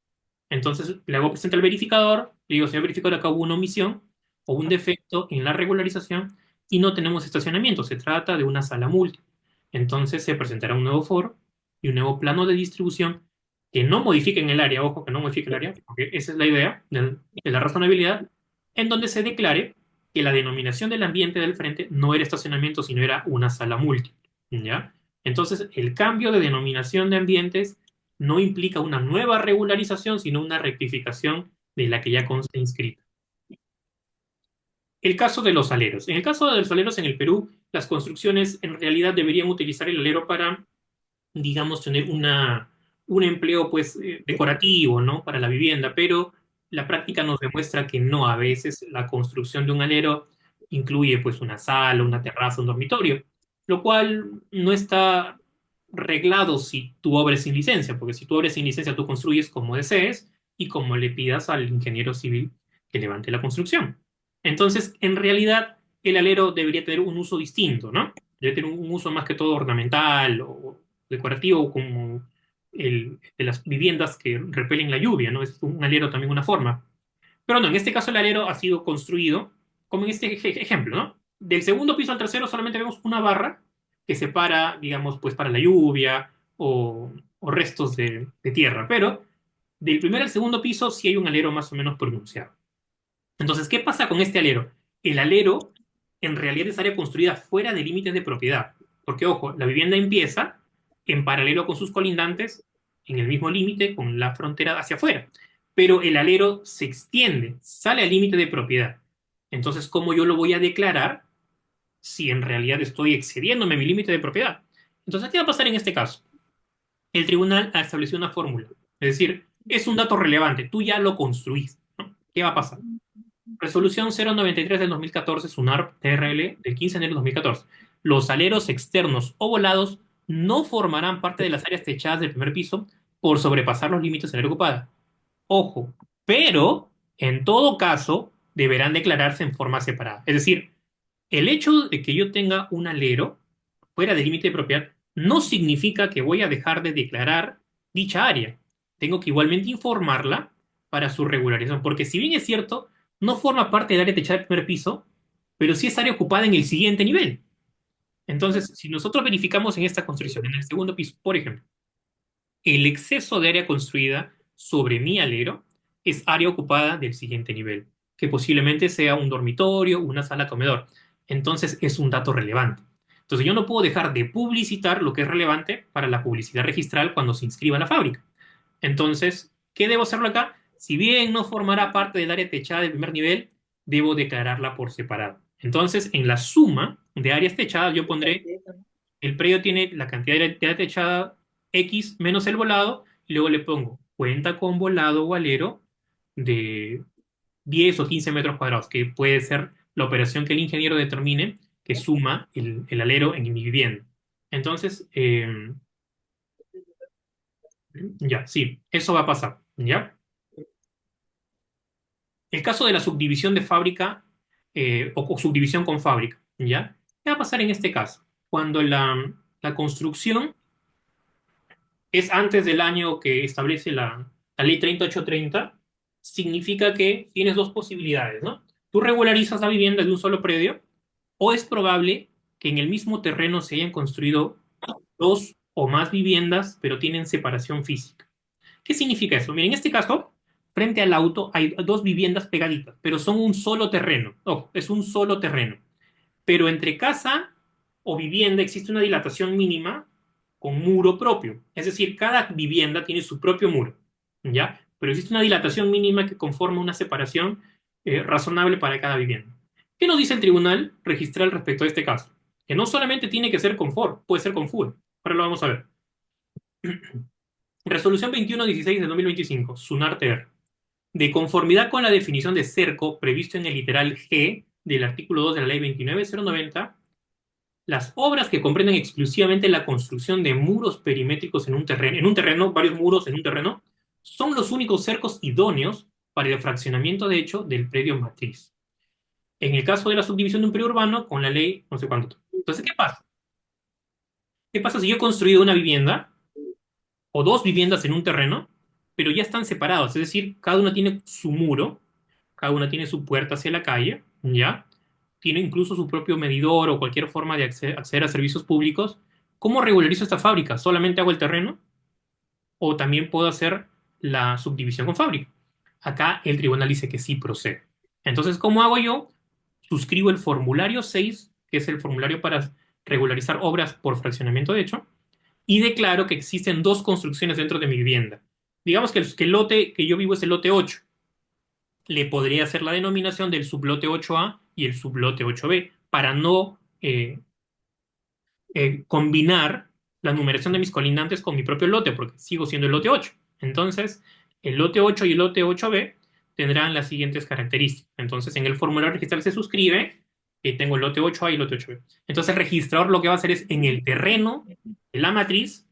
Entonces le hago presente al verificador, le digo, señor verificador, acá hubo una omisión o un defecto en la regularización y no tenemos estacionamiento, se trata de una sala múltiple. Entonces se presentará un nuevo foro y un nuevo plano de distribución que no modifiquen el área, ojo, que no modifique el área, porque esa es la idea de la razonabilidad, en donde se declare que la denominación del ambiente del frente no era estacionamiento, sino era una sala múltiple, ¿ya? Entonces, el cambio de denominación de ambientes no implica una nueva regularización, sino una rectificación de la que ya consta inscrita. El caso de los aleros. En el caso de los aleros en el Perú, las construcciones en realidad deberían utilizar el alero para, digamos, tener un empleo pues decorativo, ¿no? Para la vivienda, pero la práctica nos demuestra que no, a veces la construcción de un alero incluye pues una sala, una terraza, un dormitorio, lo cual no está reglado si tu obra es sin licencia, porque si tu obra es sin licencia tú construyes como desees y como le pidas al ingeniero civil que levante la construcción. Entonces, en realidad, el alero debería tener un uso distinto, ¿no? Debe tener un uso más que todo ornamental o decorativo, como el de las viviendas que repelen la lluvia, ¿no? Es un alero también una forma. Pero no, en este caso el alero ha sido construido, como en este ejemplo, ¿no? Del segundo piso al tercero solamente vemos una barra que separa, digamos, pues para la lluvia o restos de tierra, pero del primer al segundo piso sí hay un alero más o menos pronunciado. Entonces, ¿qué pasa con este alero? el alero en realidad es área construida fuera de límites de propiedad. Porque, ojo, la vivienda empieza en paralelo con sus colindantes, en el mismo límite, con la frontera hacia afuera. Pero el alero se extiende, sale al límite de propiedad. Entonces, ¿cómo yo lo voy a declarar si en realidad estoy excediéndome mi límite de propiedad? Entonces, ¿qué va a pasar en este caso? El tribunal ha establecido una fórmula. Es decir, es un dato relevante, tú ya lo construiste, ¿no? ¿Qué va a pasar? Resolución 093 del 2014, SUNARP TRL del 15 de enero del 2014. Los aleros externos o volados no formarán parte de las áreas techadas del primer piso por sobrepasar los límites del área ocupada. Ojo, pero en todo caso deberán declararse en forma separada. Es decir, el hecho de que yo tenga un alero fuera del límite de propiedad no significa que voy a dejar de declarar dicha área. Tengo que igualmente informarla para su regularización, porque si bien es cierto, no forma parte del área techada del primer piso, pero sí es área ocupada en el siguiente nivel. Entonces, si nosotros verificamos en esta construcción, en el segundo piso, por ejemplo, el exceso de área construida sobre mi alero es área ocupada del siguiente nivel, que posiblemente sea un dormitorio, una sala comedor. Entonces es un dato relevante. Entonces yo no puedo dejar de publicitar lo que es relevante para la publicidad registral cuando se inscriba a la fábrica. Entonces, ¿qué debo hacerlo acá? Si bien no formará parte del área techada del primer nivel, debo declararla por separado. Entonces, en la suma de áreas techadas, yo pondré el predio tiene la cantidad de techada X menos el volado, y luego le pongo cuenta con volado o alero de 10 o 15 metros cuadrados, que puede ser la operación que el ingeniero determine que suma el alero en mi vivienda. Entonces, ya, sí, eso va a pasar, ¿ya? El caso de la subdivisión de fábrica o subdivisión con fábrica, ¿ya? ¿Qué va a pasar en este caso? Cuando la construcción es antes del año que establece la ley 3830, significa que tienes dos posibilidades, ¿no? Tú regularizas la vivienda de un solo predio, o es probable que en el mismo terreno se hayan construido dos o más viviendas, pero tienen separación física. ¿Qué significa eso? Miren, en este caso, frente al auto hay dos viviendas pegaditas, pero son un solo terreno. Ojo, es un solo terreno. Pero entre casa o vivienda existe una dilatación mínima con muro propio. Es decir, cada vivienda tiene su propio muro, ¿ya? Pero existe una dilatación mínima que conforma una separación razonable para cada vivienda. ¿Qué nos dice el tribunal registral respecto a este caso? Que no solamente tiene que ser con for, puede ser con full. Ahora lo vamos a ver. Resolución 2116 de 2025, SUNAR-TR. De conformidad con la definición de cerco previsto en el literal G del artículo 2 de la ley 29090, las obras que comprenden exclusivamente la construcción de muros perimétricos en un terreno, varios muros en un terreno, son los únicos cercos idóneos para el fraccionamiento de hecho del predio matriz. En el caso de la subdivisión de un predio urbano, con la ley no sé cuánto. Entonces, ¿qué pasa? ¿Qué pasa si yo he construido una vivienda o dos viviendas en un terreno, pero ya están separados? Es decir, cada una tiene su muro, cada una tiene su puerta hacia la calle, ¿ya? Tiene incluso su propio medidor o cualquier forma de acceder a servicios públicos. ¿Cómo regularizo esta fábrica? ¿Solamente hago el terreno? ¿O también puedo hacer la subdivisión con fábrica? Acá el tribunal dice que sí procede. Entonces, ¿cómo hago yo? Suscribo el formulario 6, que es el formulario para regularizar obras por fraccionamiento de hecho, y declaro que existen dos construcciones dentro de mi vivienda. Digamos que el lote que yo vivo es el lote 8. Le podría hacer la denominación del sublote 8A y el sublote 8B para no combinar la numeración de mis colindantes con mi propio lote, porque sigo siendo el lote 8. Entonces, el lote 8 y el lote 8B tendrán las siguientes características. Entonces, en el formulario registral se suscribe que tengo el lote 8A y el lote 8B. Entonces, el registrador lo que va a hacer es en el terreno de la matriz,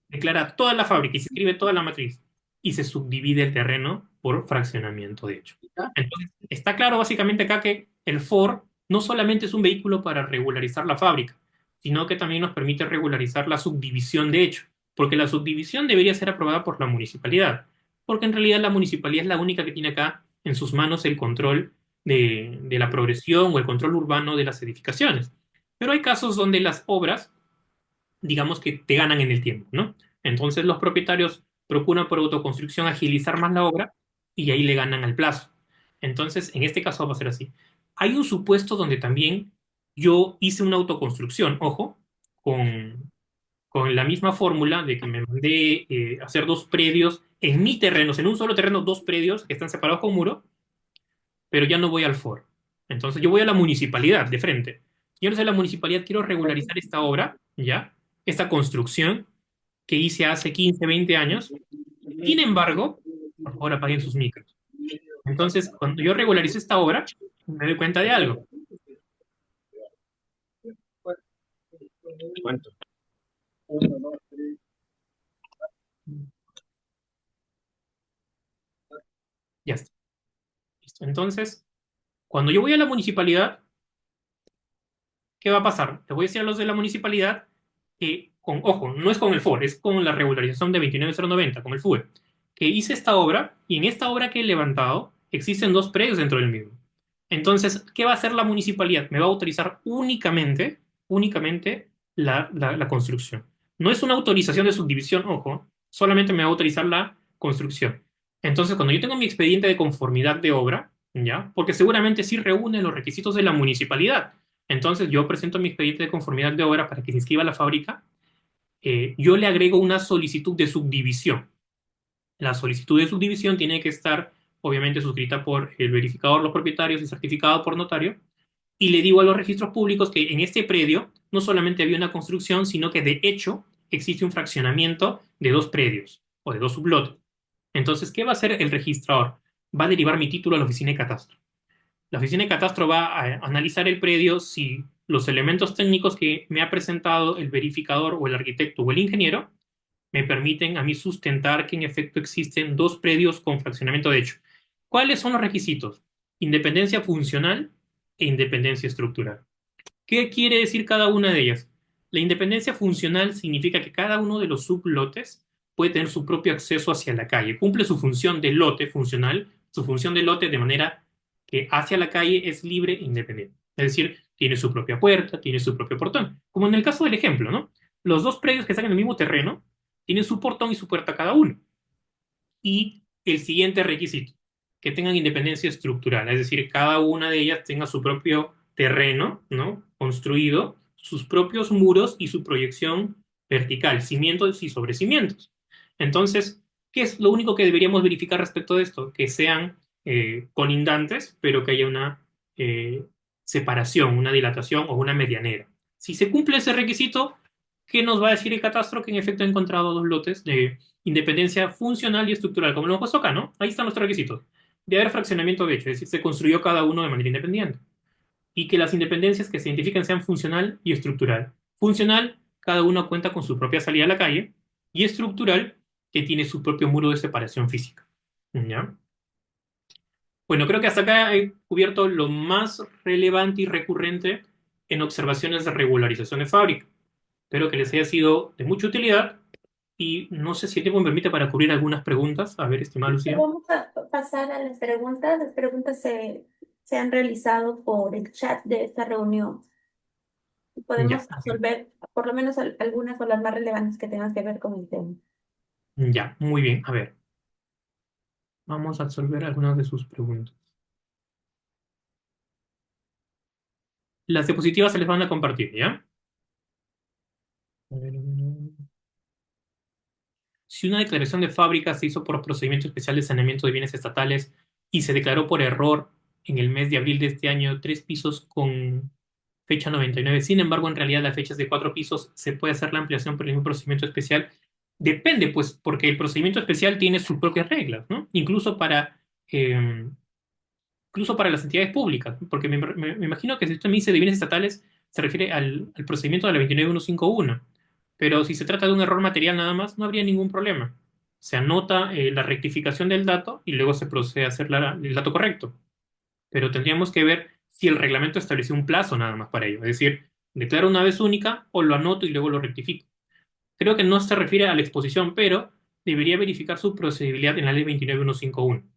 declara toda la fábrica y se escribe toda la matriz y se subdivide el terreno por fraccionamiento, de hecho. Entonces, está claro básicamente acá que el FOR no solamente es un vehículo para regularizar la fábrica, sino que también nos permite regularizar la subdivisión de hecho, porque la subdivisión debería ser aprobada por la municipalidad, porque en realidad la municipalidad es la única que tiene acá en sus manos el control de la progresión o el control urbano de las edificaciones. Pero hay casos donde las obras digamos que te ganan en el tiempo, ¿no? Entonces los propietarios procuran por autoconstrucción agilizar más la obra y ahí le ganan al plazo. Entonces, en este caso va a ser así. hay un supuesto donde también yo hice una autoconstrucción, ojo, con, con la misma fórmula de que me mandé hacer dos predios en mi terreno, en un solo terreno, dos predios que están separados con muro, pero ya no voy al foro. Entonces yo voy a la municipalidad de frente. Yo no sé, la municipalidad, quiero regularizar esta obra, ¿ya? Esta construcción que hice hace 15, 20 años. Sin embargo, por favor apaguen sus micros. Entonces, cuando yo regularizo esta obra, me doy cuenta de algo. ¿Cuánto? Ya está. Listo. Entonces, cuando yo voy a la municipalidad, ¿qué va a pasar? Les voy a decir a los de la municipalidad que, ojo, no es con el FOR, es con la regularización de 29090, con el FUE, que hice esta obra y en esta obra que he levantado existen dos predios dentro del mismo. Entonces, ¿qué va a hacer la municipalidad? Me va a autorizar únicamente la construcción. No es una autorización de subdivisión, ojo, solamente me va a autorizar la construcción. Entonces, cuando yo tengo mi expediente de conformidad de obra, ¿ya? Porque seguramente sí reúne los requisitos de la municipalidad. Entonces, yo presento mi expediente de conformidad de obra para que se inscriba a la fábrica. Yo le agrego una solicitud de subdivisión. La solicitud de subdivisión tiene que estar, obviamente, suscrita por el verificador, los propietarios y certificado por notario. Y le digo a los registros públicos que en este predio no solamente había una construcción, sino que de hecho existe un fraccionamiento de dos predios o de dos sublotes. Entonces, ¿qué va a hacer el registrador? Va a derivar mi título a la oficina de catastro. La oficina de catastro va a analizar el predio si los elementos técnicos que me ha presentado el verificador o el arquitecto o el ingeniero me permiten a mí sustentar que en efecto existen dos predios con fraccionamiento de hecho. ¿Cuáles son los requisitos? Independencia funcional e independencia estructural. ¿Qué quiere decir cada una de ellas? La independencia funcional significa que cada uno de los sublotes puede tener su propio acceso hacia la calle, cumple su función de lote funcional, su función de lote de manera que hacia la calle es libre e independiente. Es decir, tiene su propia puerta, tiene su propio portón. Como en el caso del ejemplo, ¿no? Los dos predios que están en el mismo terreno tienen su portón y su puerta cada uno. Y el siguiente requisito, que tengan independencia estructural, es decir, cada una de ellas tenga su propio terreno, ¿no? Construido, sus propios muros y su proyección vertical, cimientos y sobrecimientos. Entonces, ¿qué es lo único que deberíamos verificar respecto de esto? Que sean colindantes, pero que haya una separación, una dilatación o una medianera. Si se cumple ese requisito, ¿qué nos va a decir el catastro? Que en efecto ha encontrado dos lotes de independencia funcional y estructural, como lo hemos puesto acá, ¿no? Ahí están los tres requisitos. De haber fraccionamiento de hecho, es decir, se construyó cada uno de manera independiente. Y que las independencias que se identifiquen sean funcional y estructural. Funcional, cada uno cuenta con su propia salida a la calle, y estructural, que tiene su propio muro de separación física. ¿Ya? Bueno, creo que hasta acá he cubierto lo más relevante y recurrente en observaciones de regularización de fábrica. Espero que les haya sido de mucha utilidad y no sé si el tiempo me permite para cubrir algunas preguntas. A ver, estimada Lucía. Vamos a pasar a las preguntas. Las preguntas se han realizado por el chat de esta reunión. Ya, Podemos resolver por lo menos algunas o las más relevantes que tengan que ver con el tema. ya, muy bien. A ver, vamos a resolver algunas de sus preguntas. Las diapositivas se les van a compartir, ¿ya? A ver, si una declaración de fábrica se hizo por procedimiento especial de saneamiento de bienes estatales y se declaró por error en el mes de abril de este año tres pisos con fecha 99, sin embargo, en realidad la fecha es de cuatro pisos, ¿se puede hacer la ampliación por el mismo procedimiento especial? Depende, pues, porque el procedimiento especial tiene sus propias reglas, ¿no? Eh, incluso para las entidades públicas, porque me imagino que si usted me dice de bienes estatales, se refiere al procedimiento de la 29151, pero si se trata de un error material nada más, no habría ningún problema. Se anota la rectificación del dato y luego se procede a hacer el dato correcto, pero tendríamos que ver si el reglamento estableció un plazo nada más para ello, es decir, declaro una vez única o lo anoto y luego lo rectifico. Creo que no se refiere a la exposición, pero debería verificar su procedibilidad en la ley 29151.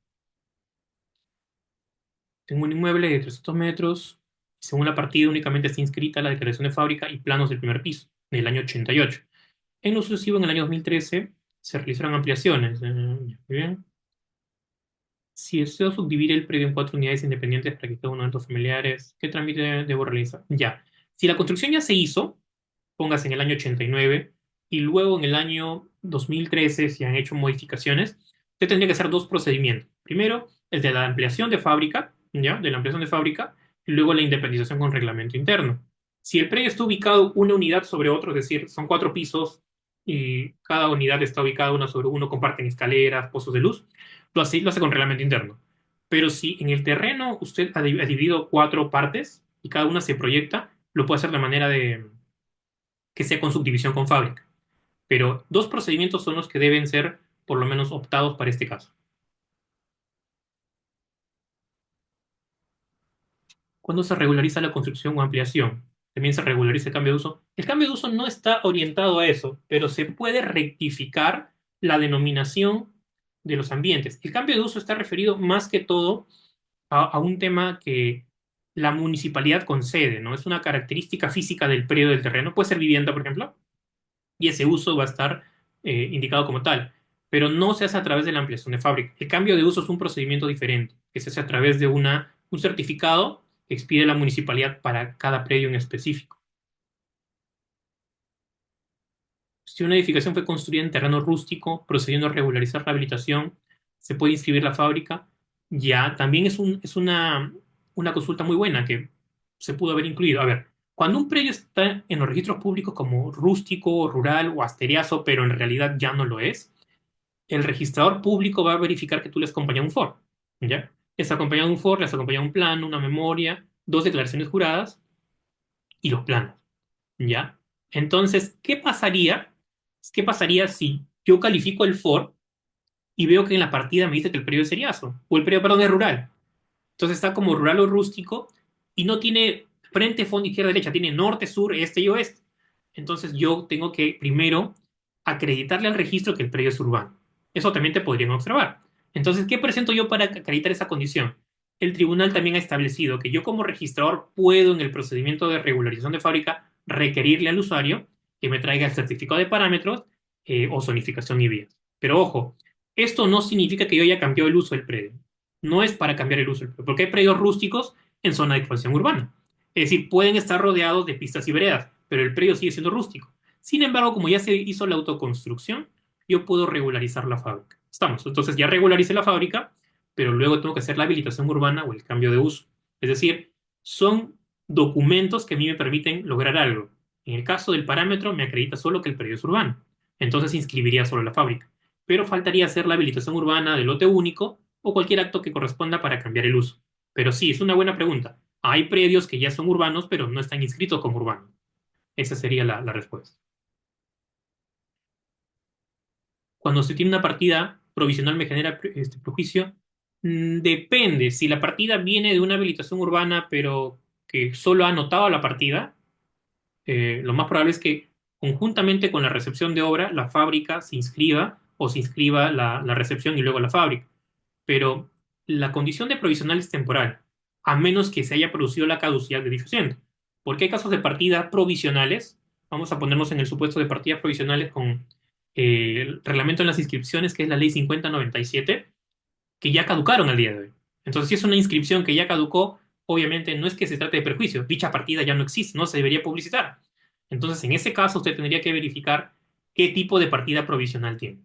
Tengo un inmueble de 300 metros. Según la partida, únicamente está inscrita la declaración de fábrica y planos del primer piso, del año 88. En lo sucesivo, en el año 2013, se realizaron ampliaciones. Muy bien. Si deseo subdividir el predio en cuatro unidades independientes para que cada uno de los familiares, ¿qué trámite debo realizar? Ya. Si la construcción ya se hizo, póngase en el año 89, y luego en el año 2013 se han hecho modificaciones, usted tendría que hacer dos procedimientos. Primero, el de la ampliación de fábrica, ¿ya? De la ampliación de fábrica, y luego la independización con reglamento interno. Si el predio está ubicado una unidad sobre otro, es decir, son cuatro pisos y cada unidad está ubicada una sobre uno, comparten escaleras, pozos de luz, lo hace con reglamento interno. Pero si en el terreno usted ha dividido cuatro partes y cada una se proyecta, lo puede hacer de manera de que sea con subdivisión con fábrica. Pero dos procedimientos son los que deben ser por lo menos optados para este caso. Cuando se regulariza la construcción o ampliación, también se regulariza el cambio de uso. El cambio de uso no está orientado a eso, pero se puede rectificar la denominación de los ambientes. El cambio de uso está referido más que todo a un tema que la municipalidad concede, ¿no? Es una característica física del predio del terreno. Puede ser vivienda, por ejemplo, y ese uso va a estar indicado como tal, pero no se hace a través de la ampliación de fábrica. El cambio de uso es un procedimiento diferente, que se hace a través de un certificado que expide la municipalidad para cada predio en específico. Si una edificación fue construida en terreno rústico, procediendo a regularizar la habilitación, se puede inscribir la fábrica. Ya, también es una consulta muy buena que se pudo haber incluido. A ver, cuando un predio está en los registros públicos como rústico, rural o asteriazo, pero en realidad ya no lo es, el registrador público va a verificar que tú le has acompañado un FOR, ¿ya? Les ha acompañado un FOR, les ha acompañado un plano, una memoria, dos declaraciones juradas y los planos, ¿ya? Entonces, ¿Qué pasaría si yo califico el FOR y veo que en la partida me dice que el periodo es seriazo? O el periodo, perdón, es rural. Entonces está como rural o rústico y no tiene frente, fondo, izquierda, derecha, tiene norte, sur, este y oeste. Entonces yo tengo que primero acreditarle al registro que el predio es urbano. Eso también te podrían observar. Entonces, ¿qué presento yo para acreditar esa condición? El tribunal también ha establecido que yo como registrador puedo en el procedimiento de regularización de fábrica requerirle al usuario que me traiga el certificado de parámetros o zonificación y vías. Pero ojo, esto no significa que yo haya cambiado el uso del predio. No es para cambiar el uso del predio, porque hay predios rústicos en zona de expansión urbana. Es decir, pueden estar rodeados de pistas y veredas, pero el predio sigue siendo rústico. Sin embargo, como ya se hizo la autoconstrucción, yo puedo regularizar la fábrica. Estamos. Entonces ya regularicé la fábrica, pero luego tengo que hacer la habilitación urbana o el cambio de uso. Es decir, son documentos que a mí me permiten lograr algo. En el caso del parámetro, me acredita solo que el predio es urbano. Entonces inscribiría solo la fábrica. Pero faltaría hacer la habilitación urbana del lote único o cualquier acto que corresponda para cambiar el uso. Pero sí, es una buena pregunta. Hay predios que ya son urbanos, pero no están inscritos como urbanos. Esa sería la respuesta. Cuando se tiene una partida provisional me genera prejuicio. Depende. Si la partida viene de una habilitación urbana, pero que solo ha anotado la partida, lo más probable es que conjuntamente con la recepción de obra, la fábrica se inscriba o se inscriba la recepción y luego la fábrica. Pero la condición de provisional es temporal, a menos que se haya producido la caducidad del edificiante. Porque hay casos de partidas provisionales, vamos a ponernos en el supuesto de partidas provisionales con el reglamento en las inscripciones, que es la ley 5097, que ya caducaron al día de hoy. Entonces, si es una inscripción que ya caducó, obviamente no es que se trate de perjuicio, dicha partida ya no existe, no se debería publicitar. Entonces, en ese caso, usted tendría que verificar qué tipo de partida provisional tiene.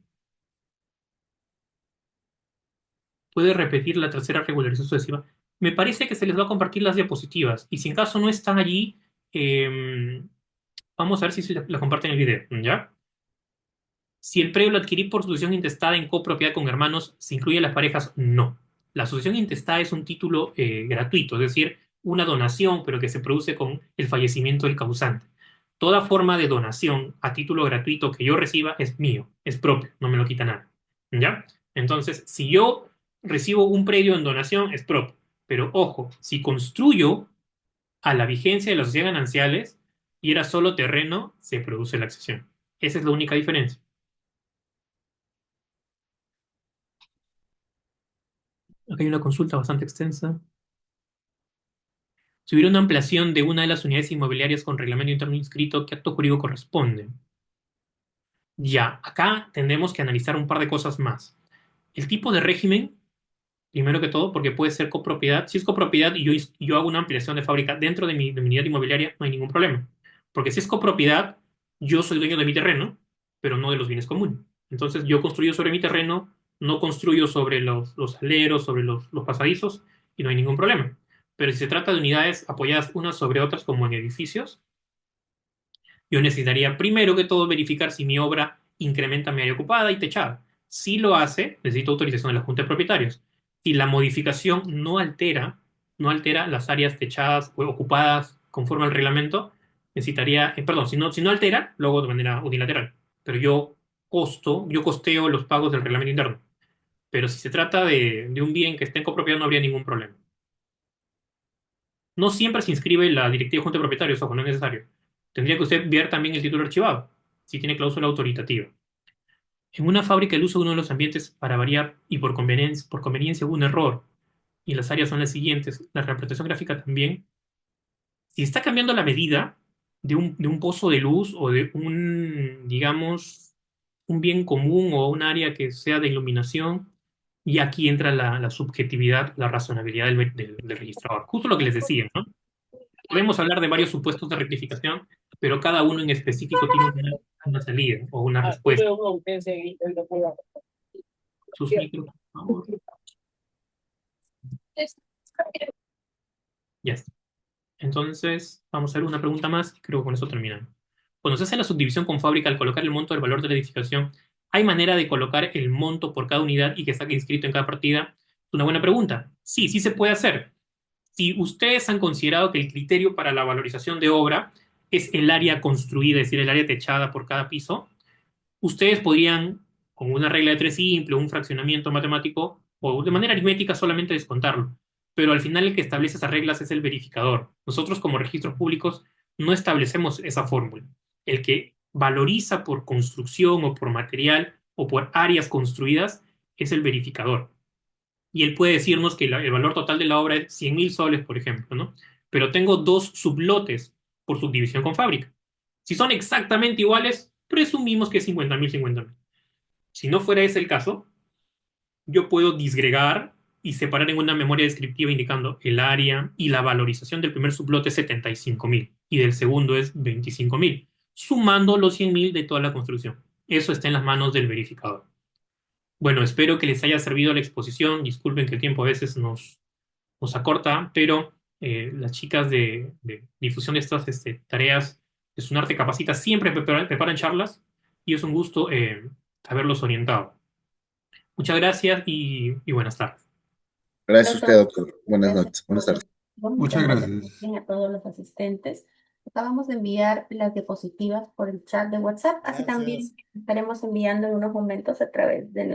Puede repetir la tercera regularización sucesiva. Me parece que se les va a compartir las diapositivas y si en caso no están allí, vamos a ver si se la comparten en el video, ¿ya? Si el predio lo adquirí por sucesión intestada en copropiedad con hermanos, ¿se incluyen las parejas? No. La sucesión intestada es un título gratuito, es decir, una donación, pero que se produce con el fallecimiento del causante. Toda forma de donación a título gratuito que yo reciba es mío, es propio, no me lo quita nada. ¿Ya? Entonces, si yo recibo un predio en donación, es propio. Pero ojo, si construyo a la vigencia de las sociedades gananciales y era solo terreno, se produce la accesión. Esa es la única diferencia. Acá hay una consulta bastante extensa. Si hubiera una ampliación de una de las unidades inmobiliarias con reglamento interno inscrito, ¿qué acto jurídico corresponde? Ya, acá tendremos que analizar un par de cosas más. El tipo de régimen Primero que todo, porque puede ser copropiedad. Si es copropiedad y yo hago una ampliación de fábrica dentro de mi unidad inmobiliaria, no hay ningún problema. Porque si es copropiedad, yo soy dueño de mi terreno, pero no de los bienes comunes. Entonces yo construyo sobre mi terreno, no construyo sobre los aleros, sobre los pasadizos, y no hay ningún problema. Pero si se trata de unidades apoyadas unas sobre otras, como en edificios, yo necesitaría primero que todo verificar si mi obra incrementa mi área ocupada y techada. Si lo hace, necesito autorización de la Junta de Propietarios. Si la modificación no altera las áreas techadas o ocupadas conforme al reglamento, necesitaría, perdón, si no altera, luego de manera unilateral. Pero yo costeo los pagos del reglamento interno. Pero si se trata de un bien que esté en copropiedad, no habría ningún problema. No siempre se inscribe la directiva de Junta de Propietarios, ojo, no es necesario. Tendría que usted ver también el título archivado, si tiene cláusula autoritativa. En una fábrica, el uso de uno de los ambientes para variar y por conveniencia hubo un error. Y las áreas son las siguientes. La representación gráfica también. Si está cambiando la medida de un pozo de luz o de digamos, un bien común o un área que sea de iluminación, y aquí entra la subjetividad, la razonabilidad del registrador. Justo lo que les decía, ¿no? Podemos hablar de varios supuestos de rectificación, pero cada uno en específico tiene una salida o una respuesta. Sus micros, por favor. Ya está. Entonces, vamos a ver una pregunta más y creo que con eso terminamos. Cuando se hace la subdivisión con fábrica, al colocar el monto del valor de la edificación, ¿hay manera de colocar el monto por cada unidad y que saque inscrito en cada partida? Es una buena pregunta. Sí, sí se puede hacer. Si ustedes han considerado que el criterio para la valorización de obra es el área construida, es decir, el área techada por cada piso, ustedes podrían, con una regla de tres simple, un fraccionamiento matemático, o de manera aritmética solamente descontarlo. Pero al final el que establece esas reglas es el verificador. Nosotros como registros públicos no establecemos esa fórmula. El que valoriza por construcción o por material o por áreas construidas es el verificador. Y él puede decirnos que el valor total de la obra es 100.000 soles, por ejemplo, ¿no? Pero tengo dos sublotes por subdivisión con fábrica. Si son exactamente iguales, presumimos que es 50.000, 50.000. Si no fuera ese el caso, yo puedo disgregar y separar en una memoria descriptiva indicando el área y la valorización del primer sublote es 75.000 y del segundo es 25.000, sumando los 100.000 de toda la construcción. Eso está en las manos del verificador. Bueno, espero que les haya servido la exposición. Disculpen que el tiempo a veces nos acorta, pero las chicas de difusión de estas tareas de Sunarte Capacita siempre preparan charlas y es un gusto haberlos orientado. Muchas gracias y buenas tardes. Gracias a usted, Doctor, doctor. Buenas gracias noches. Buenas por tardes. muchas Muchas gracias gracias. también a todos los asistentes. Acabamos de enviar las diapositivas por el chat de WhatsApp, así también estaremos enviando en unos momentos a través de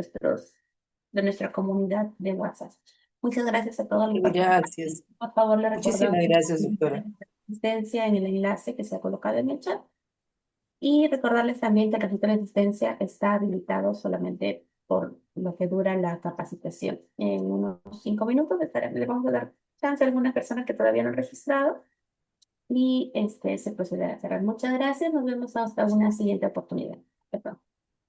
nuestra comunidad de WhatsApp. Muchas gracias a todos los participantes. Gracias. Por favor, le Muchísimas recordamos gracias, doctora. asistencia en el enlace que se ha colocado en el chat. Y recordarles también que el registro de asistencia está habilitado solamente por lo que dura la capacitación. En unos 5 minutos le vamos a dar chance a algunas personas que todavía no han registrado y se procederá a cerrar. Muchas gracias. Nos vemos hasta una siguiente oportunidad. Perdón.